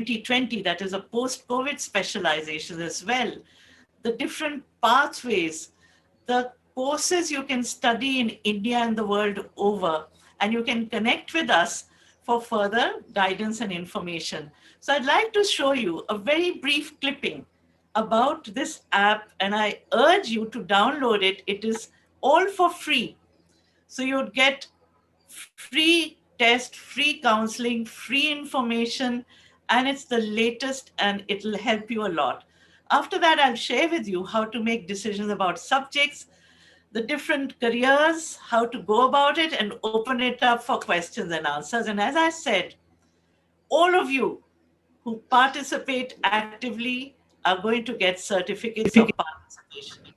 2020, that is a post-COVID specialization as well, the different pathways, the courses you can study in India and the world over, and you can connect with us for further guidance and information. So I'd like to show you a very brief clipping about this app, and I urge you to download it. It is all for free. So you'd get free test, free counseling, free information, and it's the latest and it'll help you a lot. After that, I'll share with you how to make decisions about subjects, the different careers, how to go about it, and open it up for questions and answers. And as I said, all of you who participate actively are going to get certificates of participation.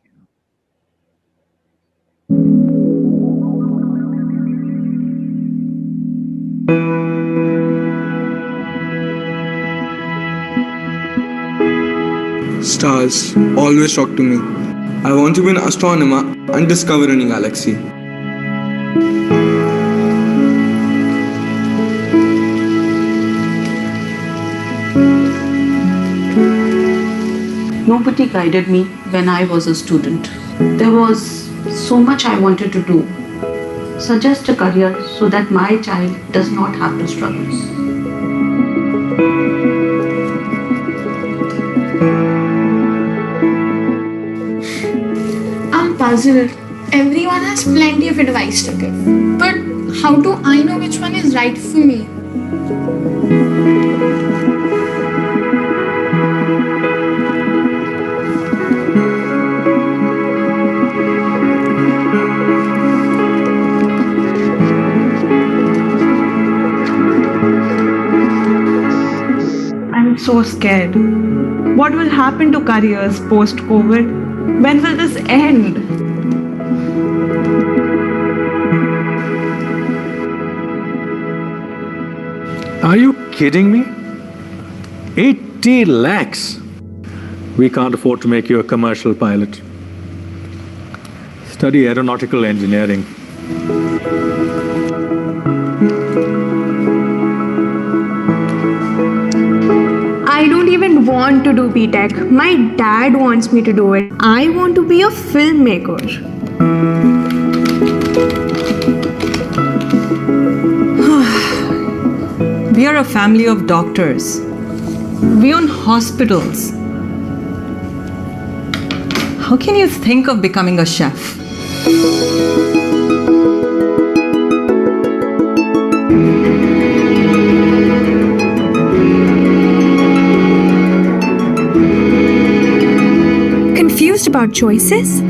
Stars always talk to me. I want to be an astronomer and discover a new galaxy. Nobody guided me when I was a student. There was so much I wanted to do. Suggest a career so that my child does not have to struggle. I'm puzzled. Everyone has plenty of advice to give. But how do I know which one is right for me? I'm so scared. What will happen to careers post COVID? When will this end? Are you kidding me? 80 lakhs. We can't afford to make you a commercial pilot. Study aeronautical engineering. I don't even want to do BTech. My dad wants me to do it. I want to be a filmmaker. We are a family of doctors. We own hospitals. How can you think of becoming a chef? Confused about choices?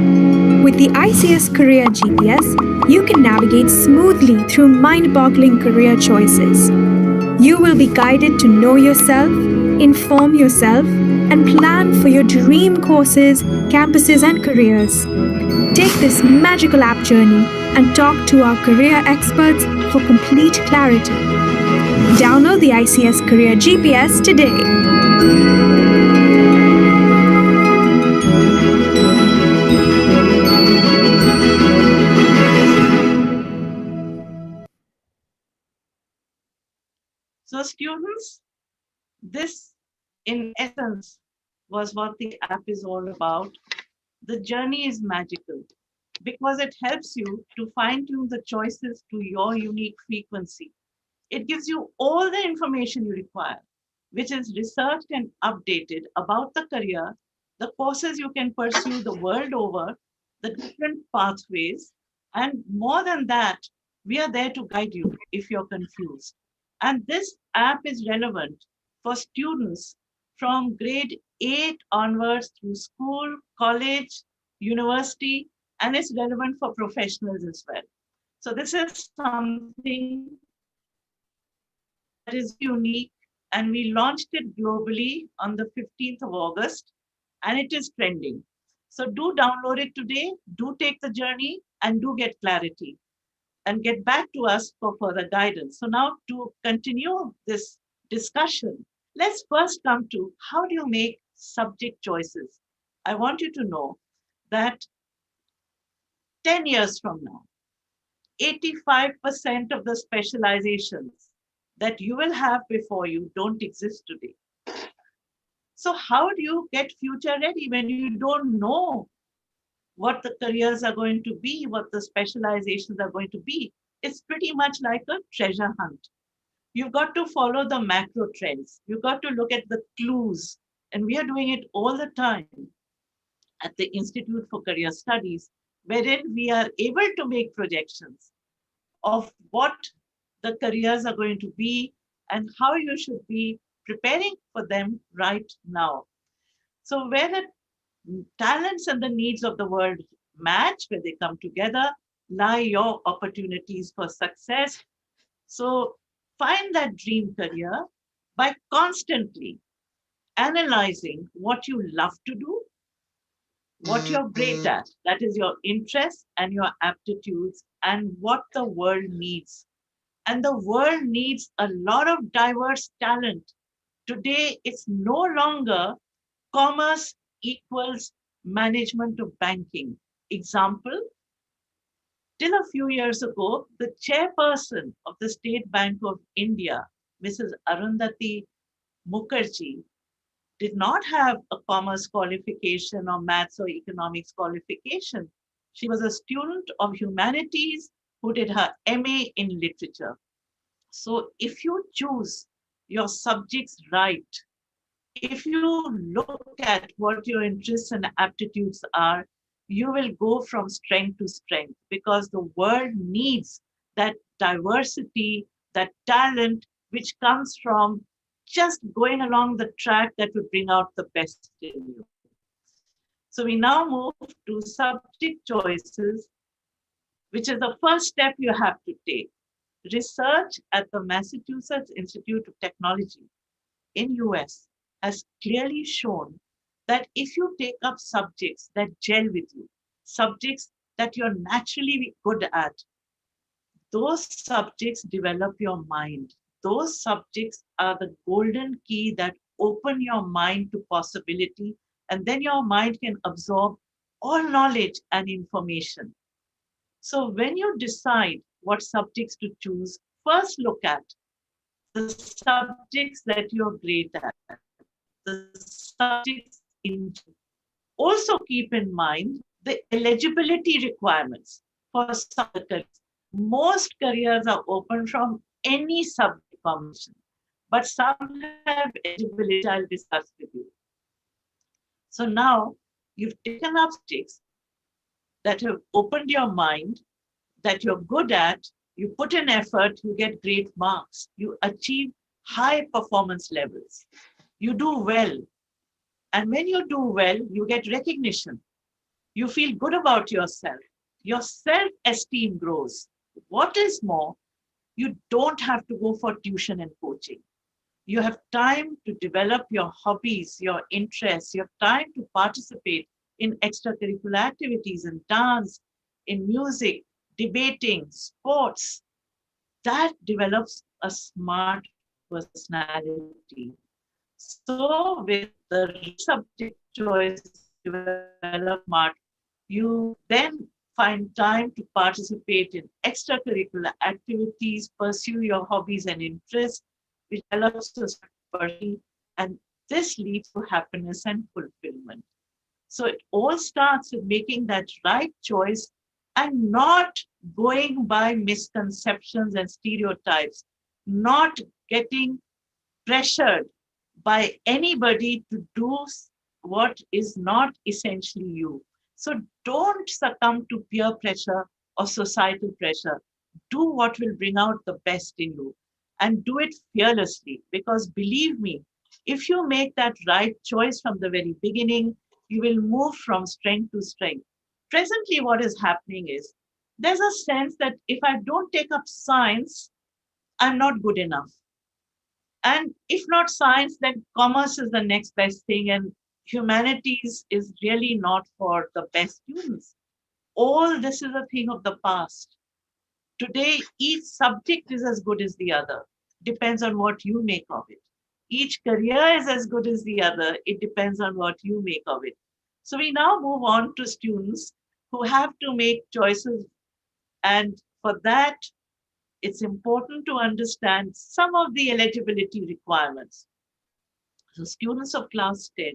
With the ICS Career GPS, you can navigate smoothly through mind-boggling career choices. You will be guided to know yourself, inform yourself, and plan for your dream courses, campuses, and careers. Take this magical app journey and talk to our career experts for complete clarity. Download the ICS Career GPS today. So students, this in essence was what the app is all about. The journey is magical because it helps you to fine tune the choices to your unique frequency. It gives you all the information you require, which is researched and updated about the career, the courses you can pursue the world over, the different pathways, and more than that, we are there to guide you if you're confused. And this app is relevant for students from grade 8 onwards through school, college, university, and it's relevant for professionals as well. So this is something that is unique, and we launched it globally on the 15th of August, and it is trending. So do download it today, do take the journey, and do get clarity and get back to us for further guidance. So now to continue this discussion, let's first come to how do you make subject choices? I want you to know that 10 years from now, 85% of the specializations that you will have before you don't exist today. So how do you get future ready when you don't know what the careers are going to be, what the specializations are going to be? It's pretty much like a treasure hunt. You've got to follow the macro trends. You've got to look at the clues. And we are doing it all the time at the Institute for Career Studies, wherein we are able to make projections of what the careers are going to be and how you should be preparing for them right now. So where the talents and the needs of the world match, where they come together, lie your opportunities for success. So find that dream career by constantly analyzing what you love to do, what you're great at, that is your interests and your aptitudes, and what the world needs. And the world needs a lot of diverse talent. Today, it's no longer commerce equals management of banking. Example, till a few years ago, the chairperson of the State Bank of India, Mrs. Arundhati Mukherjee, did not have a commerce qualification or maths or economics qualification. She was a student of humanities who did her MA in literature. So if you choose your subjects right, if you look at what your interests and aptitudes are, you will go from strength to strength because the world needs that diversity, that talent, which comes from just going along the track that will bring out the best in you. So we now move to subject choices, which is the first step you have to take. Research at the Massachusetts Institute of Technology in US has clearly shown that if you take up subjects that gel with you, subjects that you're naturally good at, those subjects develop your mind. Those subjects are the golden key that open your mind to possibility, and then your mind can absorb all knowledge and information. So when you decide what subjects to choose, first look at the subjects that you're great at, the subjects in. Also keep in mind the eligibility requirements for some careers. Most careers are open from any subject combination, but some have eligibility I'll discuss with you. So now you've taken up subjects that have opened your mind, that you're good at, you put in effort, you get great marks, you achieve high performance levels, you do well. And when you do well, you get recognition. You feel good about yourself. Your self-esteem grows. What is more, you don't have to go for tuition and coaching. You have time to develop your hobbies, your interests. You have time to participate in extracurricular activities, in dance, in music, debating, sports. That develops a smart personality. So with the subject choice develop smart, you then find time to participate in extracurricular activities, pursue your hobbies and interests, which develops a personality, and this leads to happiness and fulfillment. So it all starts with making that right choice and not going by misconceptions and stereotypes, not getting pressured by anybody to do what is not essentially you. So don't succumb to peer pressure or societal pressure. Do what will bring out the best in you and do it fearlessly, because believe me, if you make that right choice from the very beginning, you will move from strength to strength. Presently, what is happening is there's a sense that if I don't take up science, I'm not good enough. And if not science, then commerce is the next best thing, and humanities is really not for the best students. All this is a thing of the past. Today, each subject is as good as the other. Depends on what you make of it. Each career is as good as the other. It depends on what you make of it. So we now move on to students who have to make choices. And for that, it's important to understand some of the eligibility requirements. So students of class 10,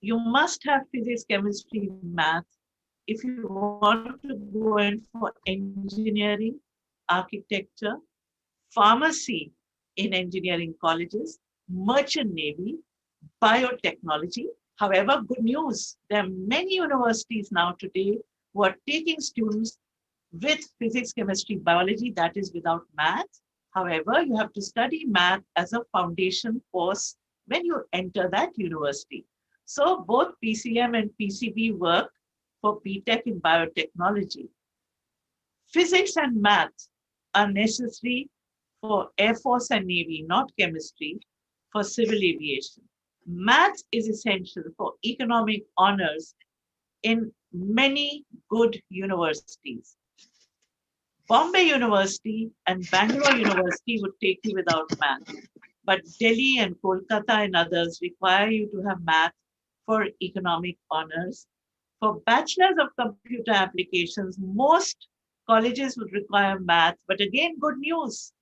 you must have physics, chemistry, math if you want to go in for engineering, architecture, pharmacy in engineering colleges, merchant navy, biotechnology. However, good news, there are many universities now today who are taking students with physics, chemistry, biology, that is without math. However, you have to study math as a foundation course when you enter that university. So both PCM and PCB work for BTech in biotechnology. Physics and math are necessary for Air Force and Navy, not chemistry, for civil aviation. Math is essential for economic honors in many good universities. Bombay University and Bangalore University would take you without math, but Delhi and Kolkata and others require you to have math for economic honors. For bachelors of computer applications, most colleges would require math, but again, good news.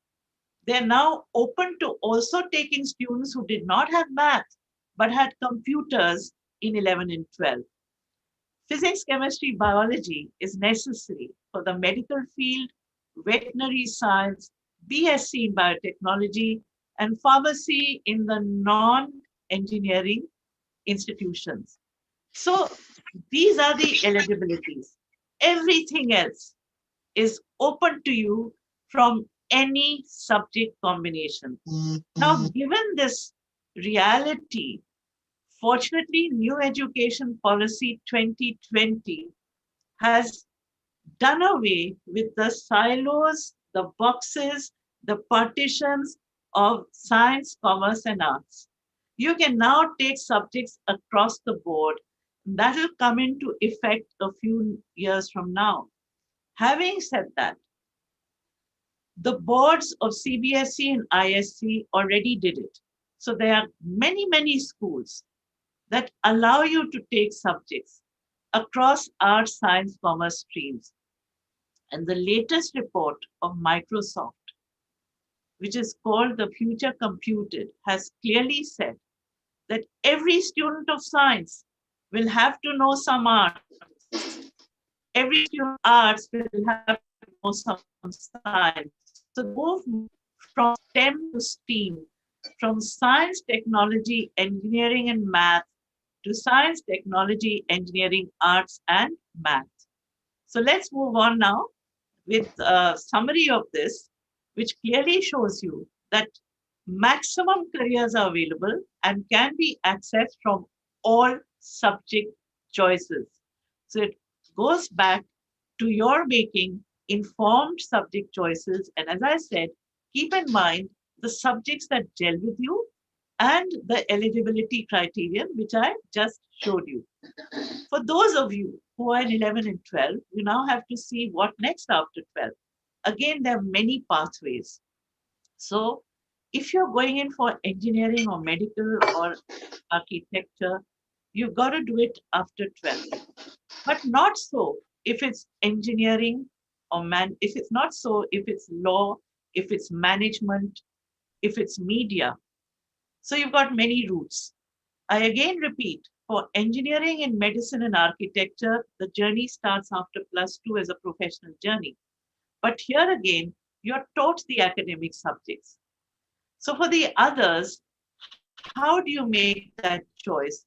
They're now open to also taking students who did not have math, but had computers in 11 and 12. Physics, chemistry, biology is necessary for the medical field, veterinary science, BSc in biotechnology, and pharmacy in the non-engineering institutions. So these are the eligibilities. Everything else is open to you from any subject combination. Now, given this reality, fortunately, New Education Policy 2020 has done away with the silos, the boxes, the partitions of science, commerce, and arts. You can now take subjects across the board. That will come into effect a few years from now. Having said that, the boards of CBSE and ISC already did it. So there are many, many schools that allow you to take subjects across arts, science, commerce streams. And the latest report of Microsoft, which is called The Future Computed, has clearly said that every student of science will have to know some arts. Every student of arts will have to know some science. So move from STEM to STEAM, from science, technology, engineering, and math to science, technology, engineering, arts, and math. So let's move on now with a summary of this, which clearly shows you that maximum careers are available and can be accessed from all subject choices. So it goes back to your making informed subject choices. And as I said, keep in mind the subjects that gel with you and the eligibility criterion, which I just showed you. For those of you who are in 11 and 12, you now have to see what next after 12. Again, there are many pathways. So if you're going in for engineering or medical or architecture, you've got to do it after 12. But not so if it's engineering or if it's not so if it's law, if it's management, if it's media. So you've got many routes. I again repeat, for engineering in medicine and architecture, the journey starts after +2 as a professional journey. But here again, you're taught the academic subjects. So for the others, how do you make that choice?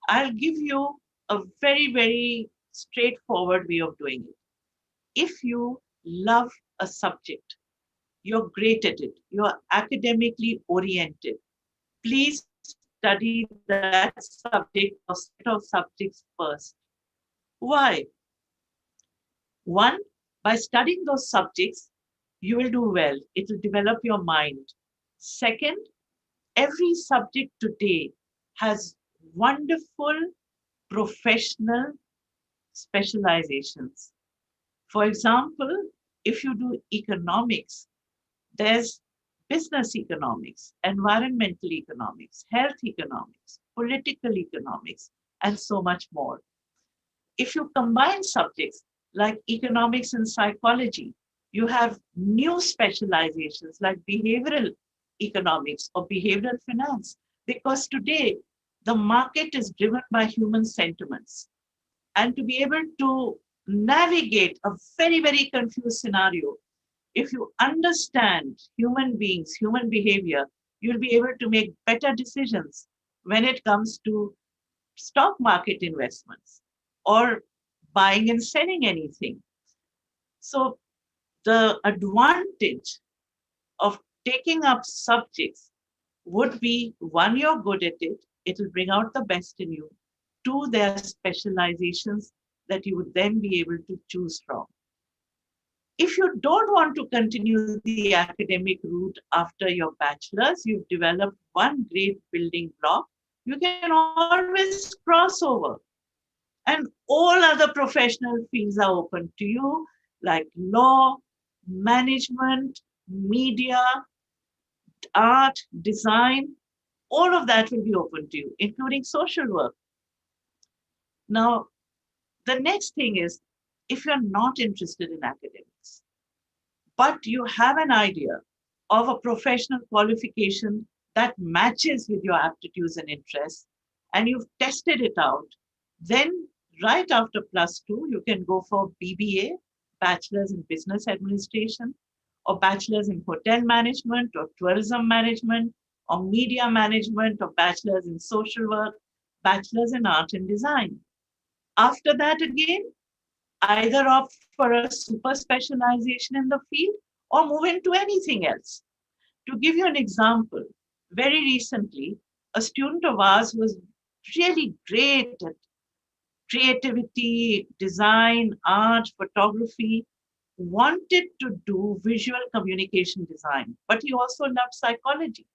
I'll give you a very, very straightforward way of doing it. If you love a subject, you're great at it, you're academically oriented, please study that subject or set of subjects first. Why? One, by studying those subjects, you will do well. It will develop your mind. Second, every subject today has wonderful professional specializations. For example, if you do economics, there's business economics, environmental economics, health economics, political economics, and so much more. If you combine subjects like economics and psychology, you have new specializations like behavioral economics or behavioral finance, because today the market is driven by human sentiments. And to be able to navigate a very, very confused scenario, if you understand human beings, human behavior, you'll be able to make better decisions when it comes to stock market investments or buying and selling anything. So the advantage of taking up subjects would be, one, you're good at it, it'll bring out the best in you. Two, there are specializations that you would then be able to choose from. If you don't want to continue the academic route after your bachelor's, you've developed one great building block, you can always cross over. And all other professional fields are open to you, like law, management, media, art, design, all of that will be open to you, including social work. Now, the next thing is, if you're not interested in academics, but you have an idea of a professional qualification that matches with your aptitudes and interests, and you've tested it out, then right after +2, you can go for BBA, Bachelor's in Business Administration, or Bachelor's in Hotel Management, or Tourism Management, or Media Management, or Bachelor's in Social Work, Bachelor's in Art and Design. After that, again, either opt for a super specialization in the field or move into anything else. To give you an example, very recently, a student of ours was really great at creativity, design, art, photography, wanted to do visual communication design, but he also loved psychology.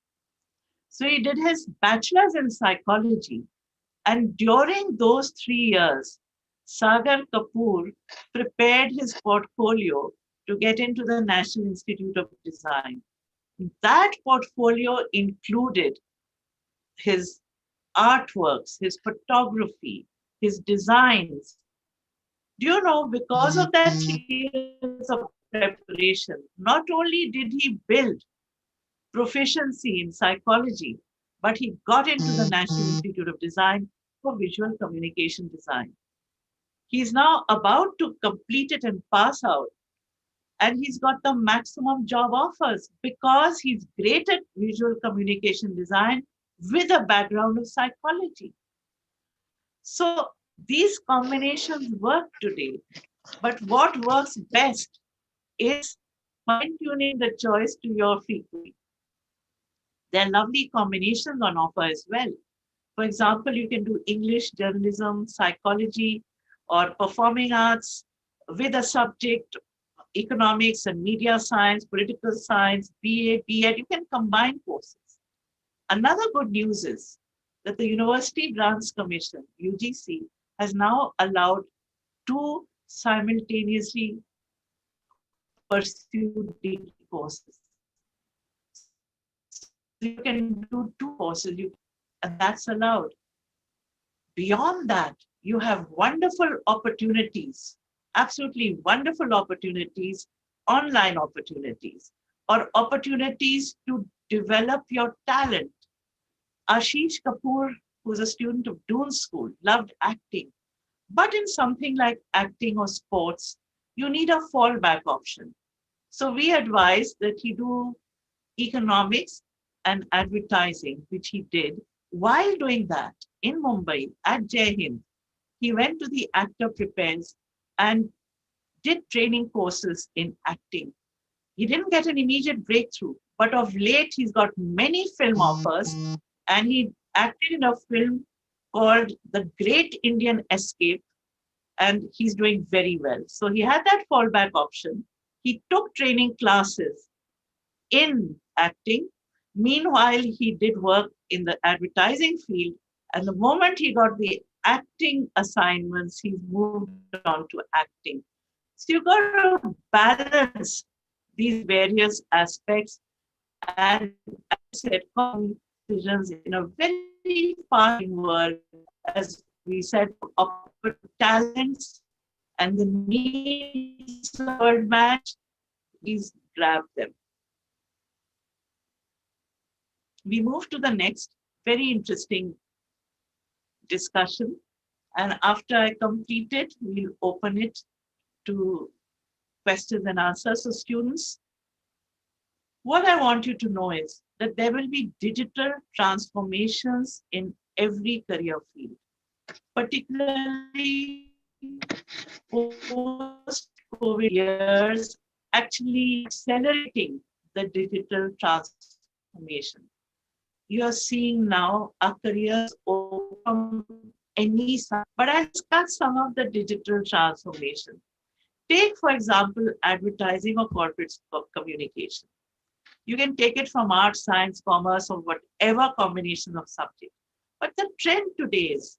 So he did his bachelor's in psychology. And during those 3 years, Sagar Kapoor prepared his portfolio to get into the National Institute of Design. That portfolio included his artworks, his photography, his designs. Do you know, because of that 3 years of preparation, not only did he build proficiency in psychology, but he got into the National Institute of Design for visual communication design. He's now about to complete it and pass out, and he's got the maximum job offers because he's great at visual communication design with a background of psychology. So these combinations work today, but what works best is fine-tuning the choice to your frequency. There are lovely combinations on offer as well. For example, you can do English, journalism, psychology, or performing arts with a subject, economics and media science, political science, BA, BEd. You can combine courses. Another good news is that the University Grants Commission, UGC, has now allowed 2 simultaneously pursued degree courses. So you can do 2 courses, and that's allowed. Beyond that, you have wonderful opportunities, absolutely wonderful opportunities, online opportunities, or opportunities to develop your talent. Ashish Kapoor, who's a student of Doon School, loved acting. But in something like acting or sports, you need a fallback option. So we advise that he do economics and advertising, which he did. While doing that, in Mumbai, at Jai Hind, he went to the Actor Prepares and did training courses in acting. He didn't get an immediate breakthrough, but of late, he's got many film offers, and he acted in a film called The Great Indian Escape, and he's doing very well. So he had that fallback option. He took training classes in acting. Meanwhile, he did work in the advertising field. And the moment he got the acting assignments, he moved on to acting. So you've got to balance these various aspects and, as I said, decisions in a very fast world, as we said, of talents and the needs of the world match, please grab them. We move to the next very interesting discussion. And after I complete it, we'll open it to questions and answers. So students, what I want you to know is that there will be digital transformations in every career field, particularly post-COVID years, actually accelerating the digital transformation. You are seeing now our careers open any side, but I'll discuss some of the digital transformation. Take, for example, advertising or corporate communication. You can take it from art, science, commerce, or whatever combination of subjects. But the trend today is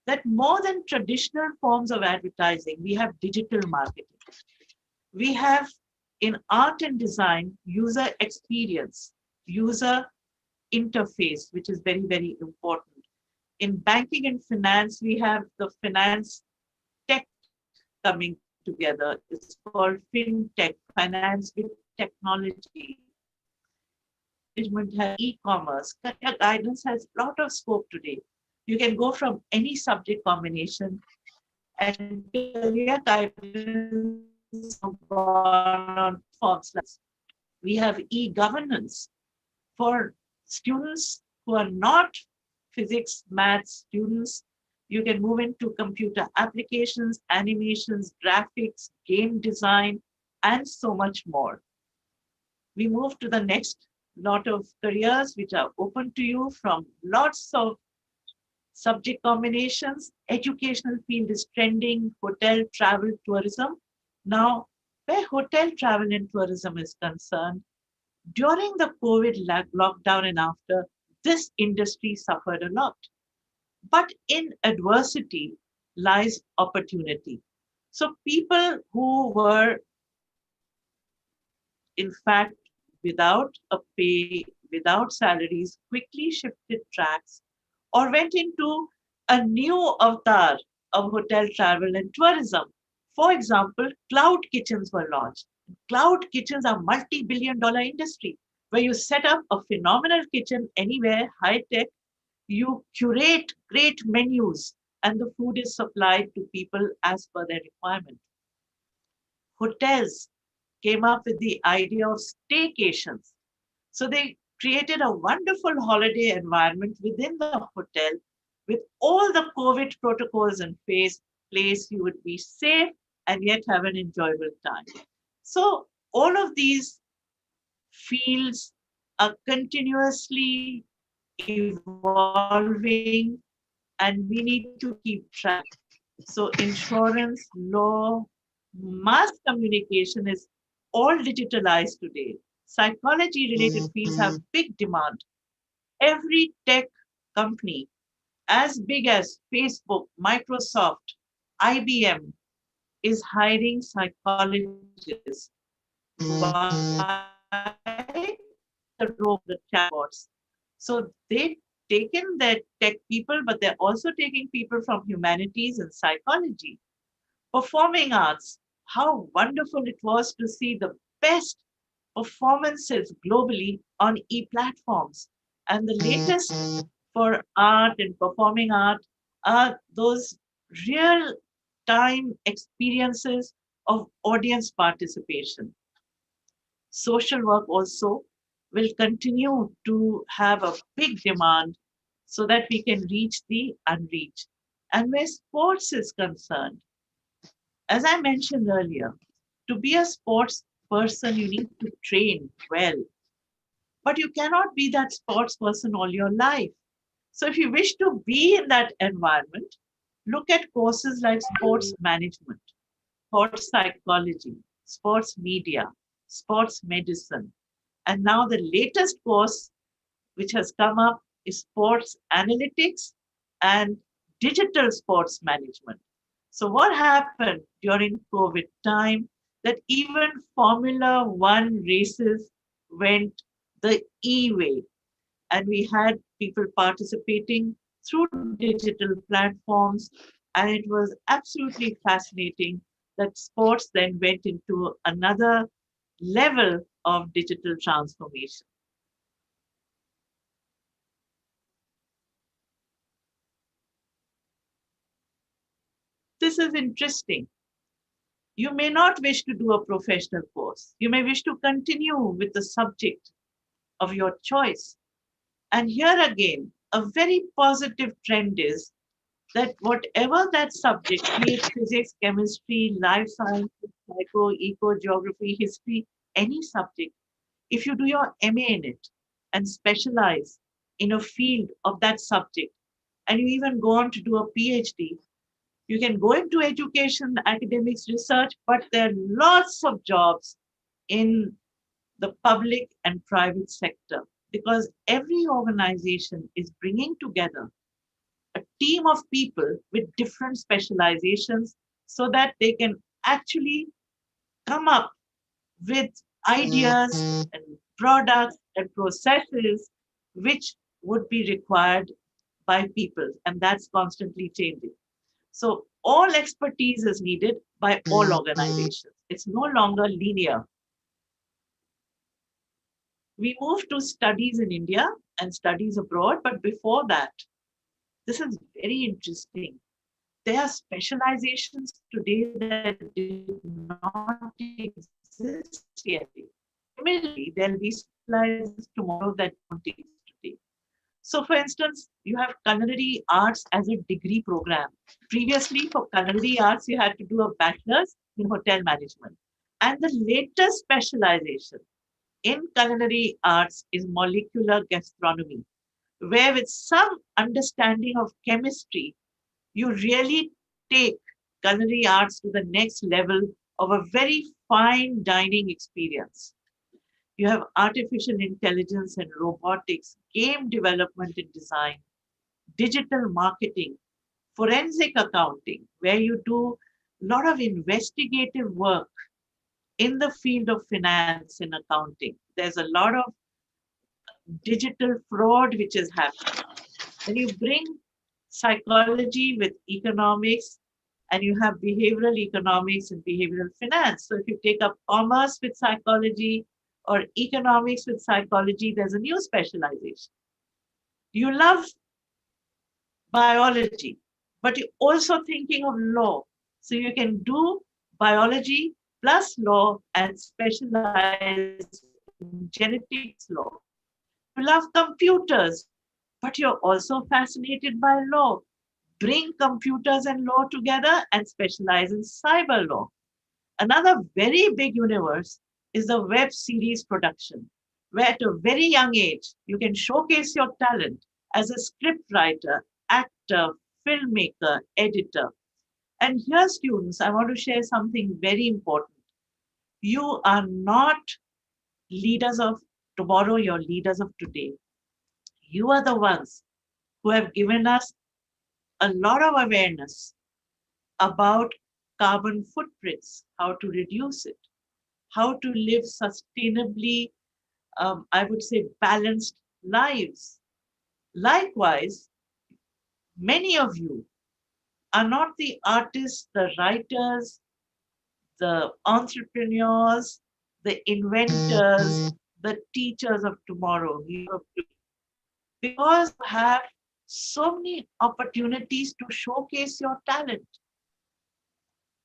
that more than traditional forms of advertising, we have digital marketing. We have in art and design, user experience, user interface, which is very, very important. In banking and finance, we have the finance tech coming together. It's called FinTech, finance with technology. Management has e-commerce. Career guidance has a lot of scope today. You can go from any subject combination, and career guidance on forms. We have e-governance for students who are not physics, maths students. You can move into computer applications, animations, graphics, game design, and so much more. We move to the next lot of careers which are open to you from lots of subject combinations. Educational field is trending, hotel, travel, tourism. Now, where hotel, travel, and tourism is concerned, during the COVID lockdown and after, this industry suffered a lot. But in adversity lies opportunity. So people who were, in fact, without a pay, without salaries, quickly shifted tracks or went into a new avatar of hotel, travel, and tourism. For example, cloud kitchens were launched. Cloud kitchens are multi-billion-dollar industry where you set up a phenomenal kitchen anywhere, high tech, you curate great menus, and the food is supplied to people as per their requirement. Hotels came up with the idea of staycations. So they created a wonderful holiday environment within the hotel with all the COVID protocols in place. You would be safe and yet have an enjoyable time. So all of these fields are continuously evolving and we need to keep track. So insurance, law, mass communication is all digitalized today. Psychology related fields have big demand. Every tech company, as big as Facebook, Microsoft, IBM, is hiring psychologists. Why? The role of the chatbots. So they've taken their tech people, but they're also taking people from humanities and psychology. Performing arts, how wonderful it was to see the best performances globally on e-platforms. And the latest for art and performing art are those real time experiences of audience participation. Social work also will continue to have a big demand so that we can reach the unreached. And where sports is concerned, as I mentioned earlier, to be a sports person, you need to train well. But you cannot be that sports person all your life. So if you wish to be in that environment, look at courses like sports management, sports psychology, sports media, sports medicine. And now the latest course which has come up is sports analytics and digital sports management. So what happened during COVID time that even Formula One races went the e-way, and we had people participating through digital platforms, and it was absolutely fascinating that sports then went into another level of digital transformation. this is interesting. You may not wish to do a professional course. You may wish to continue with the subject of your choice. And here again, a very positive trend is that whatever that subject, be it physics, chemistry, life sciences, psycho, eco, geography, history, any subject, if you do your MA in it and specialize in a field of that subject, and you even go on to do a PhD, you can go into education, academics, research, but there are lots of jobs in the public and private sector because every organization is bringing together a team of people with different specializations so that they can actually come up with ideas and products and processes which would be required by people, and that's constantly changing. So all expertise is needed by all organizations. It's no longer linear. We move to studies in India and studies abroad, but before that, this is very interesting. There are specializations today that did not exist yet. Similarly, there'll be specializations tomorrow that don't exist today. So, for instance, you have culinary arts as a degree program. Previously, for culinary arts, you had to do a bachelor's in hotel management. And the latest specialization in culinary arts is molecular gastronomy, where with some understanding of chemistry, you really take culinary arts to the next level of a very fine dining experience. You have artificial intelligence and robotics, game development and design, digital marketing, forensic accounting, where you do a lot of investigative work in the field of finance and accounting. There's a lot of digital fraud which is happening. When you bring psychology with economics, and you have behavioral economics and behavioral finance. So if you take up commerce with psychology or economics with psychology, there's a new specialization. You love biology, but you're also thinking of law. So you can do biology plus law and specialize in genetics law. You love computers, but you're also fascinated by law. Bring computers and law together and specialize in cyber law. Another very big universe is the web series production, where at a very young age, you can showcase your talent as a script writer, actor, filmmaker, editor. And here, students, I want to share something very important. You are not leaders of tomorrow, you're leaders of today. You are the ones who have given us a lot of awareness about carbon footprints, how to reduce it, how to live sustainably, I would say, balanced lives. Likewise, many of you are not the artists, the writers, the entrepreneurs, the inventors, the teachers of tomorrow, because you have so many opportunities to showcase your talent.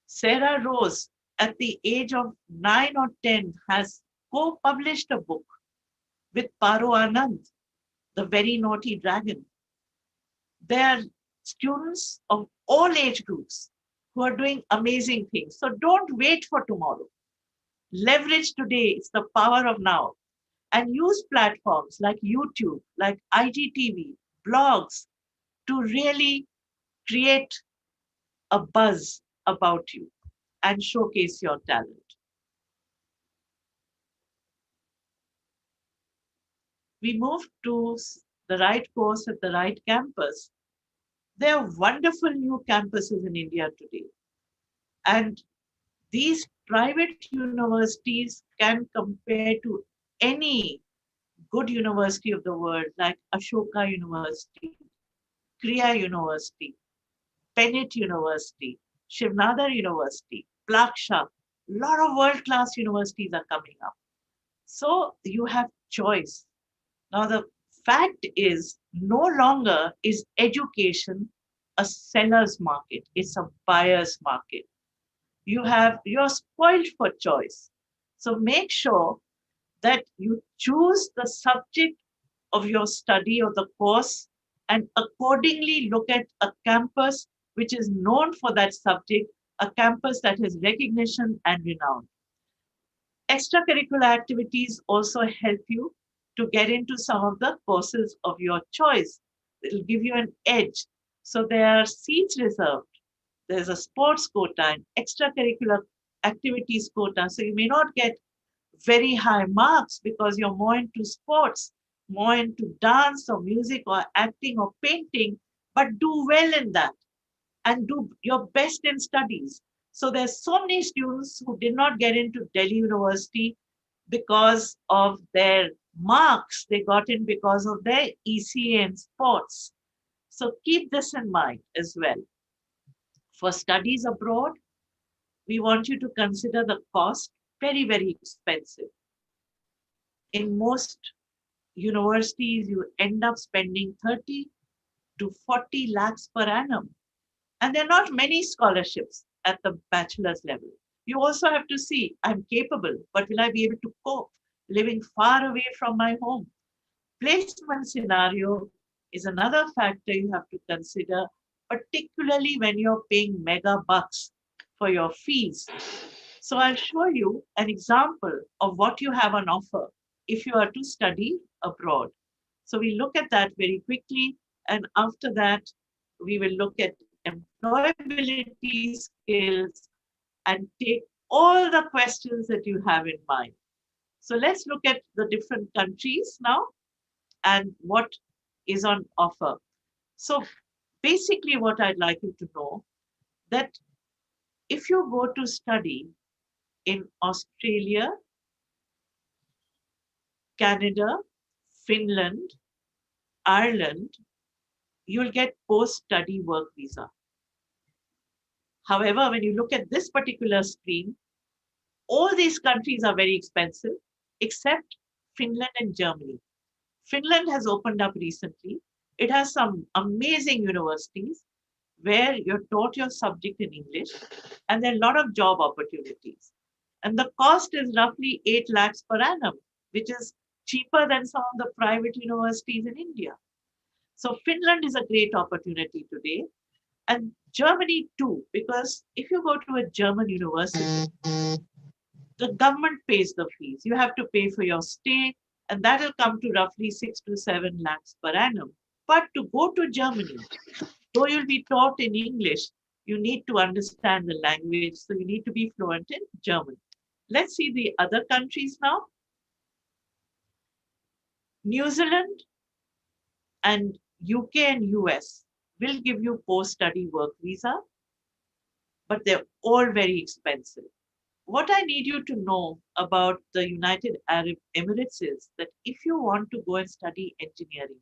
Sarah Rose, at the age of 9 or 10, has co-published a book with Paro Anand, the very naughty dragon. There are students of all age groups who are doing amazing things. So don't wait for tomorrow. Leverage today, it's the power of now. And use platforms like YouTube, like IGTV, blogs, to really create a buzz about you and showcase your talent. We move to the right course at the right campus. There are wonderful new campuses in India today. And these private universities can compare to any good university of the world, like Ashoka University, Kriya University, Bennett University, Shivnadar University, Plaksha. A lot of world-class universities are coming up. So you have choice. Now the fact is, no longer is education a seller's market, it's a buyer's market. You're spoiled for choice. So make sure that you choose the subject of your study or the course and accordingly look at a campus which is known for that subject, a campus that has recognition and renown. Extracurricular activities also help you to get into some of the courses of your choice. It'll give you an edge. So there are seats reserved. There's a sports quota and extracurricular activities quota. So you may not get very high marks because you're more into sports, more into dance or music or acting or painting, but do well in that and do your best in studies. So there's so many students who did not get into Delhi University because of their marks. They got in because of their ECA and sports. So keep this in mind as well. For studies abroad, we want you to consider the cost very, very expensive. In most universities, you end up spending 30 to 40 lakhs per annum. And there are not many scholarships at the bachelor's level. You also have to see, I'm capable, but will I be able to cope living far away from my home? Placement scenario is another factor you have to consider, particularly when you're paying mega bucks for your fees. So I'll show you an example of what you have on offer if you are to study abroad. So we look at that very quickly, and after that, we will look at employability skills and take all the questions that you have in mind. So let's look at the different countries now and what is on offer. So basically what I'd like you to know that if you go to study in Australia, Canada, Finland, Ireland, you'll get post-study work visa. However, when you look at this particular screen, all these countries are very expensive, except Finland and Germany. Finland has opened up recently. It has some amazing universities where you're taught your subject in English, and there are a lot of job opportunities. And the cost is roughly 8 lakhs per annum, which is cheaper than some of the private universities in India. So Finland is a great opportunity today. And Germany too, because if you go to a German university, the government pays the fees. You have to pay for your stay, and that will come to roughly 6 to 7 lakhs per annum. But to go to Germany, though you'll be taught in English, you need to understand the language, so you need to be fluent in German. Let's see the other countries now. New Zealand and UK and US will give you post-study work visa, but they're all very expensive. What I need you to know about the United Arab Emirates is that if you want to go and study engineering,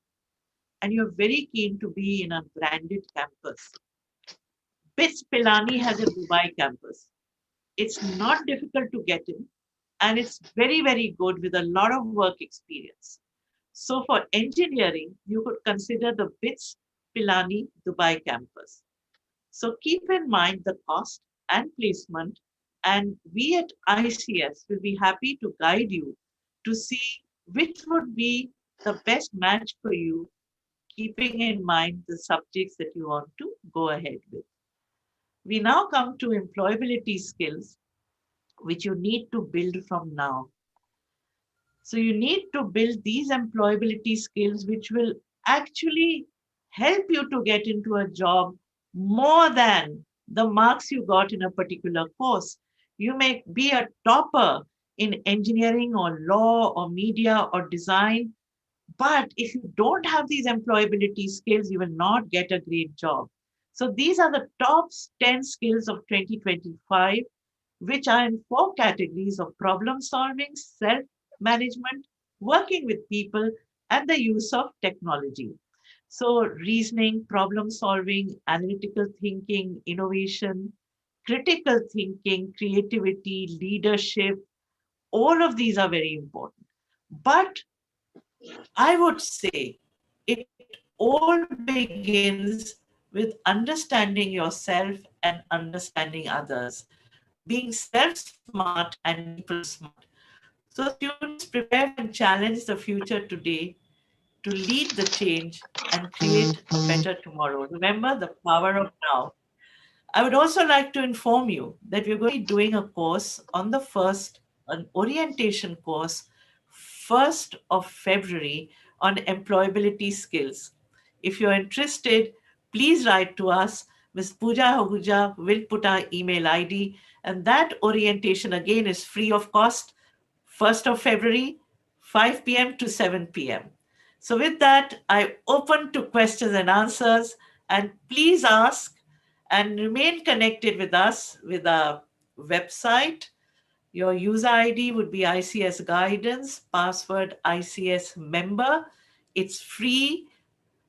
and you're very keen to be in a branded campus, BITS Pilani has a Dubai campus. It's not difficult to get in, and it's very, very good with a lot of work experience. So for engineering, you could consider the BITS Pilani Dubai campus. So keep in mind the cost and placement, and we at ICS will be happy to guide you to see which would be the best match for you, keeping in mind the subjects that you want to go ahead with. We now come to employability skills, which you need to build from now. So you need to build these employability skills, which will actually help you to get into a job more than the marks you got in a particular course. You may be a topper in engineering or law or media or design, but if you don't have these employability skills, you will not get a great job. So these are the top 10 skills of 2025, which are in 4 categories of problem solving, self-management, working with people, and the use of technology. So reasoning, problem solving, analytical thinking, innovation, critical thinking, creativity, leadership, all of these are very important. But I would say it all begins with understanding yourself and understanding others, being self-smart and people-smart. So students, prepare and challenge the future today to lead the change and create a better tomorrow. Remember the power of now. I would also like to inform you that we're going to be doing a course on the first, an orientation course, 1st of February on employability skills. If you're interested, please write to us. Ms. Pooja Ahuja will put our email ID, and that orientation again is free of cost, 1st of February, 5 p.m. to 7 p.m. So with that, I open to questions and answers, and please ask and remain connected with us with our website. Your user ID would be ICS Guidance, password ICS member. It's free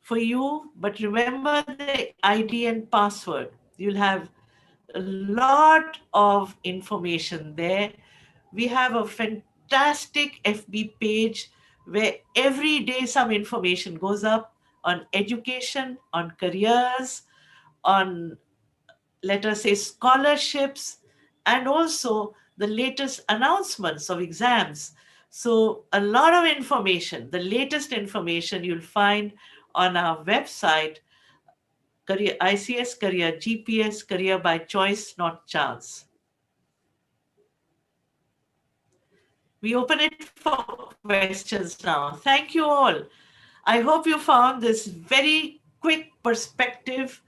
for you, but remember the ID and password. You'll have a lot of information there. We have a fantastic FB page where every day some information goes up on education, on careers, on, let us say, scholarships, and also the latest announcements of exams. So a lot of information, the latest information you'll find on our website, Career ICS Career GPS, Career by Choice, Not Chance. We open it for questions now. Thank you all. I hope you found this very quick perspective,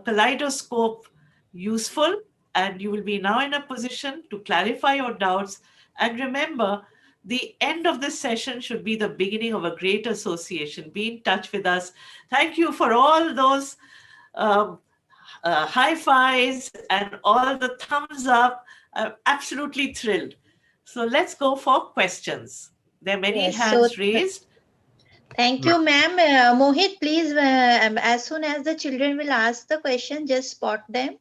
kaleidoscope useful, and you will be now in a position to clarify your doubts. And remember, the end of this session should be the beginning of a great association. Be in touch with us. Thank you for all those high fives and all the thumbs up. I'm absolutely thrilled. So let's go for questions. There are many Yes, hands raised. Thank you, ma'am. Mohit, please, as soon as the children will ask the question, just spot them.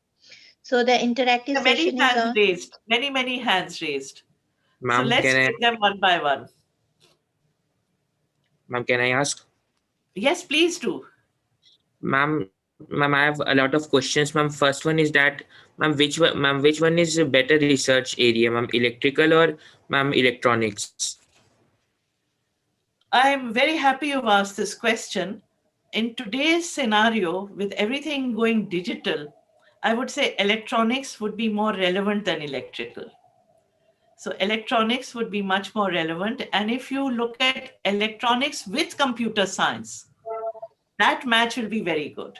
So the interactive There are many session is hands on. raised. Many hands raised. So Ma'am, let's can I, take them one by one. ma'am, can I ask? Yes, please do. Ma'am, I have a lot of questions. Ma'am, first one is that, which one is a better research area, ma'am, electrical or ma'am, electronics? I'm very happy you've asked this question. In today's scenario, with everything going digital, I would say electronics would be more relevant than electrical. So electronics would be much more relevant. And if you look at electronics with computer science, that match will be very good,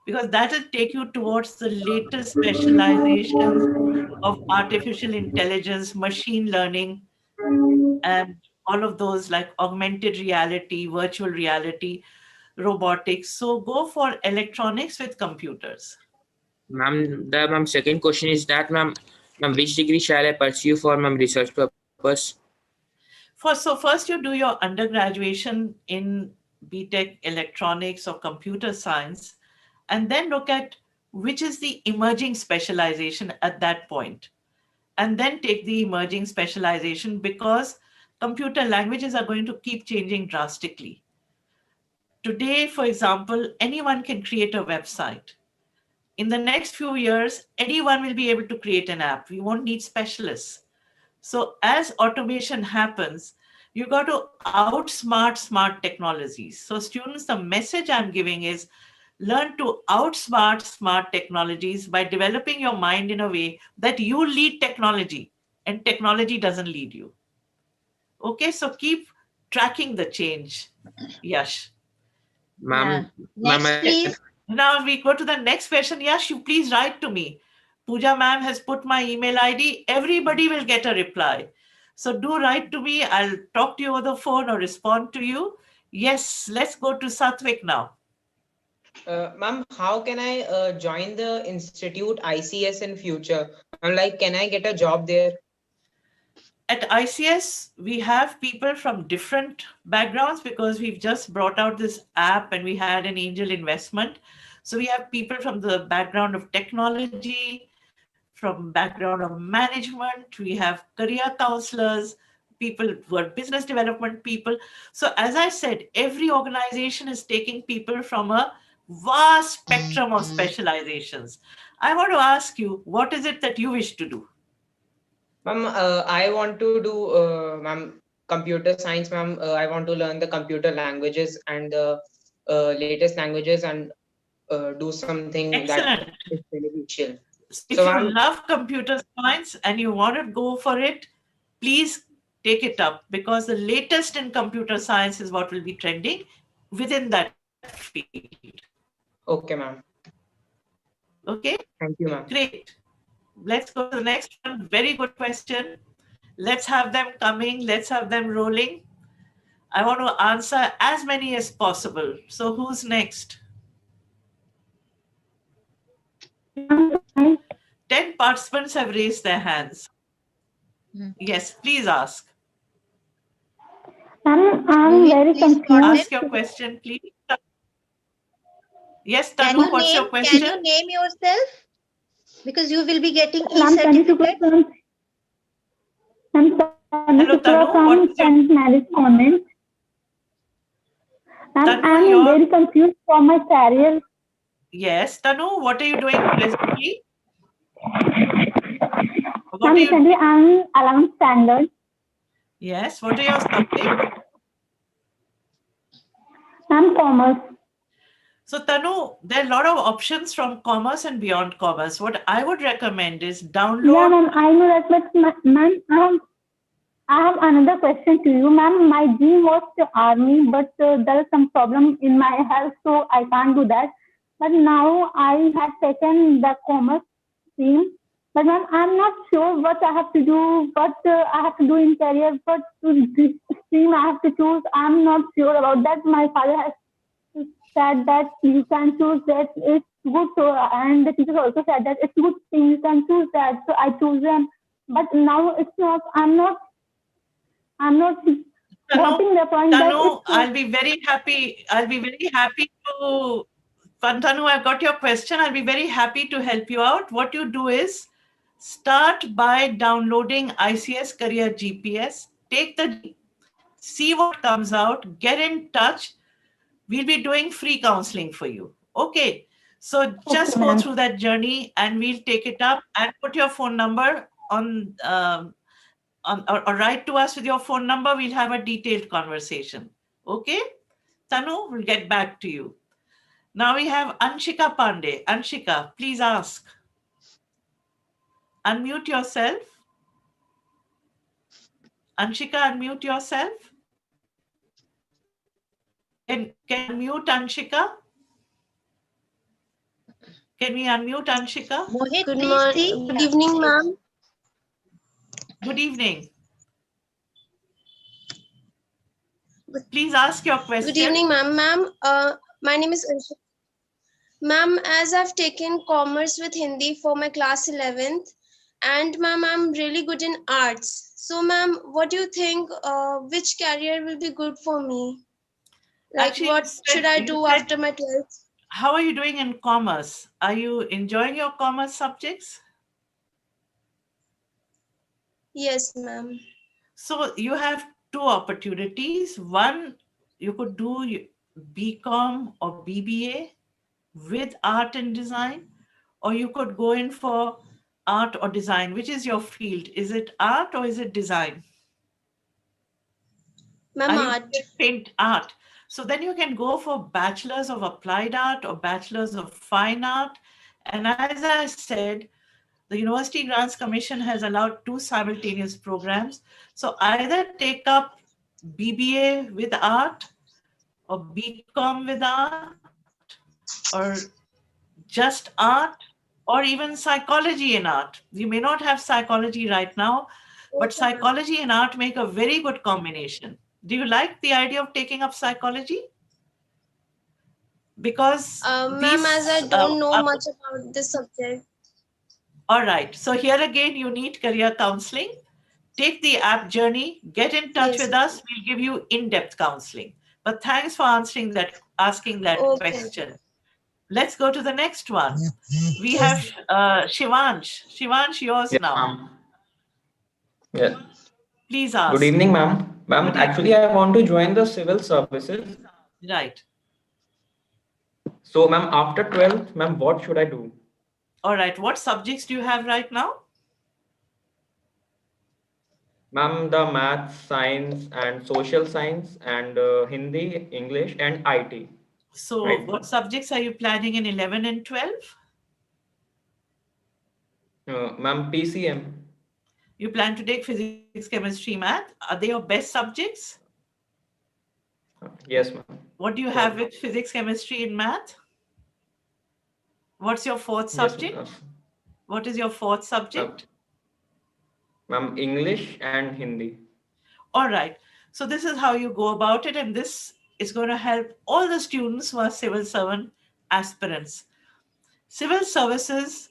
because that will take you towards the latest specializations of artificial intelligence, machine learning, and all of those like augmented reality, virtual reality, robotics. So go for electronics with computers. Ma'am, the second question is that, ma'am, which degree shall I pursue for ma'am research purpose? So first you do your undergraduation in BTech electronics or computer science, and then look at which is the emerging specialization at that point. And then take the emerging specialization, because computer languages are going to keep changing drastically. Today, for example, anyone can create a website. In the next few years, anyone will be able to create an app. We won't need specialists. So as automation happens, you got to outsmart smart technologies. So students, the message I'm giving is learn to outsmart smart technologies by developing your mind in a way that you lead technology and technology doesn't lead you. Okay, so keep tracking the change. Yash. Ma'am, Next, please. Now we go to the next question. Yash, you please write to me. Pooja ma'am has put my email ID. Everybody will get a reply. So do write to me. I'll talk to you over the phone or respond to you. Yes, let's go to Satvik now. Ma'am, how can I join the institute ICS in future? Like, can I get a job there? At ICS, we have people from different backgrounds because we've just brought out this app and we had an angel investment. So we have people from the background of technology, from background of management. We have career counselors, people who are business development people. So as I said, every organization is taking people from a vast spectrum of specializations. I want to ask you, what is it that you wish to do? Ma'am, I want to do, ma'am, computer science, ma'am. I want to learn the computer languages and the latest languages and do something Excellent. that is beneficial. If So, you ma'am, love computer science and you want to go for it, please take it up, because the latest in computer science is what will be trending within that field. okay, ma'am. Okay? Thank you, ma'am. Great. Let's go to the next one. Very good question. Let's have them coming. Let's have them rolling. I want to answer as many as possible. So who's next? 10 participants have raised their hands. Yes, please ask. I'm very confused. Ask your question, please. Yes, Tanu, what's your question? Can you name yourself? Because you will be getting Ma'am, e-certificate. Hello, Tanu, what is your... St. Mary's Convent. I'm very confused for my career. Yes, Tanu, what are you doing presently? Recently, I'm 11th standard. Yes, what are your subjects? I'm commerce. So Tanu, there are a lot of options from commerce and beyond commerce. What I would recommend is download. Yeah, ma'am, I know that, but ma'am, I have another question to you, ma'am. My dream was to army, but there is some problem in my health, so I can't do that. But now I have taken the commerce stream. But ma'am, I'm not sure what I have to do, what I have to do in career, what this stream I have to choose. I'm not sure about that. My father has said that you can choose that. It's good. So, and the teacher also said that it's a good thing. You can choose that. So I choose them. But now it's not. I'm not getting the point. Tanu, I'll be very happy to. Tanu, I've got your question. I'll be very happy to help you out. What you do is start by downloading ICS Career GPS. See what comes out. Get in touch. We'll be doing free counseling for you. Okay. So just go through that journey and we'll take it up, and put your phone number on or write to us with your phone number. We'll have a detailed conversation. Okay. Tanu, we'll get back to you. Now we have Anshika Pandey. Anshika, please ask. Unmute yourself. Anshika, unmute yourself. Can unmute Anshika? Can we unmute Anshika? Mohit, Good evening, ma'am. Good evening. Please ask your question. Good evening, ma'am. Ma'am, my name is Anshika. Ma'am, as I've taken commerce with Hindi for my class 11th, and ma'am, I'm really good in arts. So ma'am, what do you think, which career will be good for me? Like, Actually, what should I do after my 12th? How are you doing in commerce? Are you enjoying your commerce subjects? Yes, ma'am. So you have two opportunities. One, you could do BCom or BBA with art and design, or you could go in for art or design. Which is your field? Is it art or is it design? Ma'am, art. Paint art. So then you can go for bachelor's of applied art or bachelor's of fine art. And as I said, the University Grants Commission has allowed 2 simultaneous programs. So either take up BBA with art or BCom with art or just art or even psychology in art. You may not have psychology right now, but psychology and art make a very good combination. Do you like the idea of taking up psychology? Because ma'am, as I don't know much about this subject. All right. So here again, you need career counseling. Take the app journey, get in touch with us. We'll give you in-depth counseling. But thanks for asking that question. Let's go to the next one. We have Shivansh. Shivansh, yours now. Yeah. Please ask. Good evening, ma'am. Ma'am, actually, I want to join the civil services. Right. So, ma'am, after 12th, ma'am, what should I do? All right. What subjects do you have right now? Ma'am, the math, science, and social science, and Hindi, English, and IT. So Right. what subjects are you planning in 11 and 12? Ma'am, PCM. You plan to take physics, chemistry, math. Are they your best subjects? Yes, ma'am. What do you have with physics, chemistry, and math? What's your fourth Yes, subject? ma'am. What is your fourth subject? Ma'am, English and Hindi. All right. So this is how you go about it. And this is going to help all the students who are civil servant aspirants. Civil services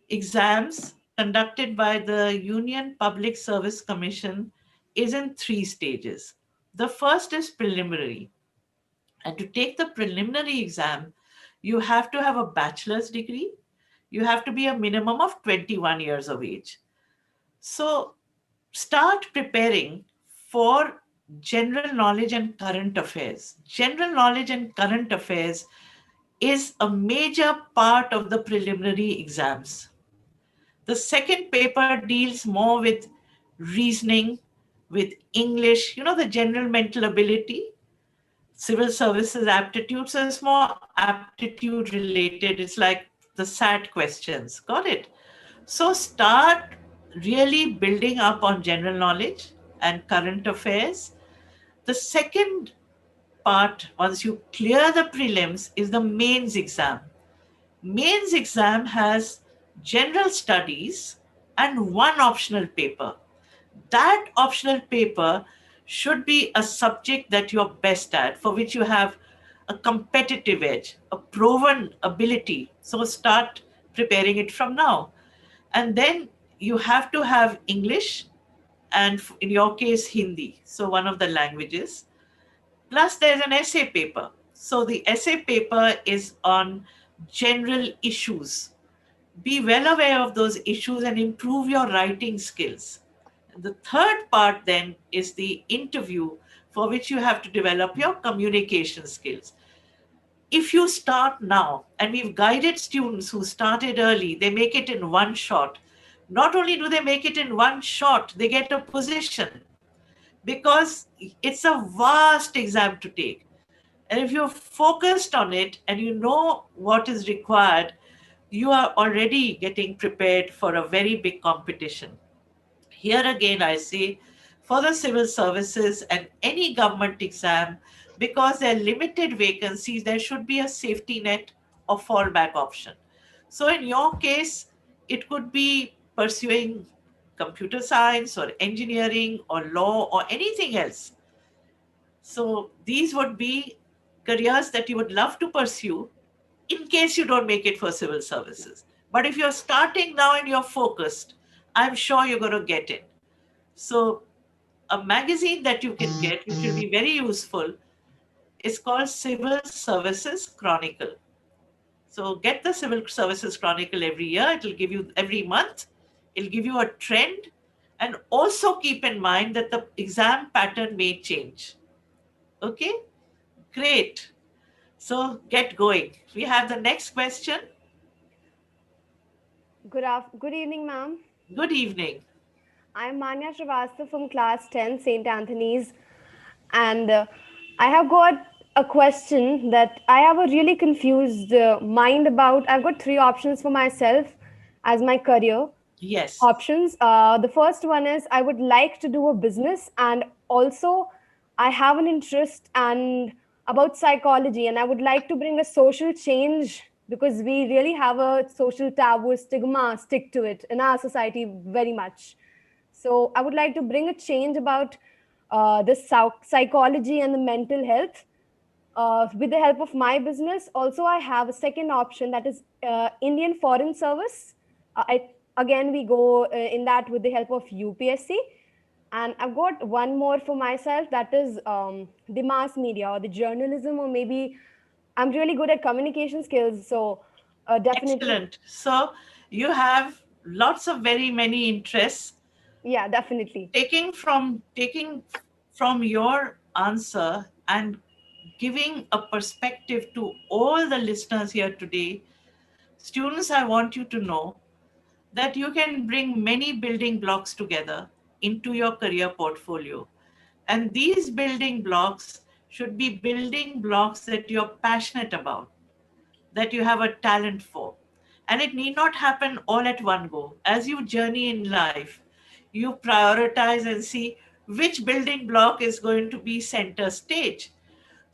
exams conducted by the Union Public Service Commission is in 3 stages. The first is preliminary. And to take the preliminary exam, you have to have a bachelor's degree. You have to be a minimum of 21 years of age. So start preparing for general knowledge and current affairs. General knowledge and current affairs is a major part of the preliminary exams. The second paper deals more with reasoning, with English, the general mental ability, civil services aptitude. So it's more aptitude related. It's like the SAT questions. Got it? So start really building up on general knowledge and current affairs. The second part, once you clear the prelims, is the mains exam. Mains exam has general studies and one optional paper. That optional paper should be a subject that you're best at, for which you have a competitive edge, a proven ability. So start preparing it from now. And then you have to have English and, in your case, Hindi. So one of the languages. Plus there's an essay paper. So the essay paper is on general issues. Be well aware of those issues and improve your writing skills. The third part then is the interview, for which you have to develop your communication skills. If you start now, and we've guided students who started early, they make it in one shot. Not only do they make it in one shot, they get a position, because it's a vast exam to take. And if you're focused on it and you know what is required, you are already getting prepared for a very big competition. Here again, I say, for the civil services and any government exam, because there are limited vacancies, there should be a safety net or fallback option. So in your case, it could be pursuing computer science or engineering or law or anything else. So these would be careers that you would love to pursue in case you don't make it for civil services. But if you're starting now and you're focused, I'm sure you're going to get it. So a magazine that you can get, which will be very useful, is called Civil Services Chronicle. So get the Civil Services Chronicle every year. It will give you every month. It'll give you a trend. And also keep in mind that the exam pattern may change. Okay? Great. So get going. We have the next question. Good evening, ma'am. Good evening. I'm Manya Srivastava from class 10, St. Anthony's. And I have got a question that I have a really confused mind about. I've got 3 options for myself as my career. Yes. Options. The first one is I would like to do a business, and also I have an interest about psychology, and I would like to bring a social change, because we really have a social taboo, stigma stick to it in our society very much. So I would like to bring a change about this psychology and the mental health with the help of my business. Also, I have a second option, that is Indian Foreign Service. Again, we go in that with the help of UPSC. And I've got one more for myself, that is the mass media or the journalism, or maybe I'm really good at communication skills. So definitely. Excellent. So you have lots of very many interests. Yeah, definitely. Taking from your answer and giving a perspective to all the listeners here today, students, I want you to know that you can bring many building blocks together into your career portfolio. And these building blocks should be building blocks that you're passionate about, that you have a talent for. And it need not happen all at one go. As you journey in life, you prioritize and see which building block is going to be center stage.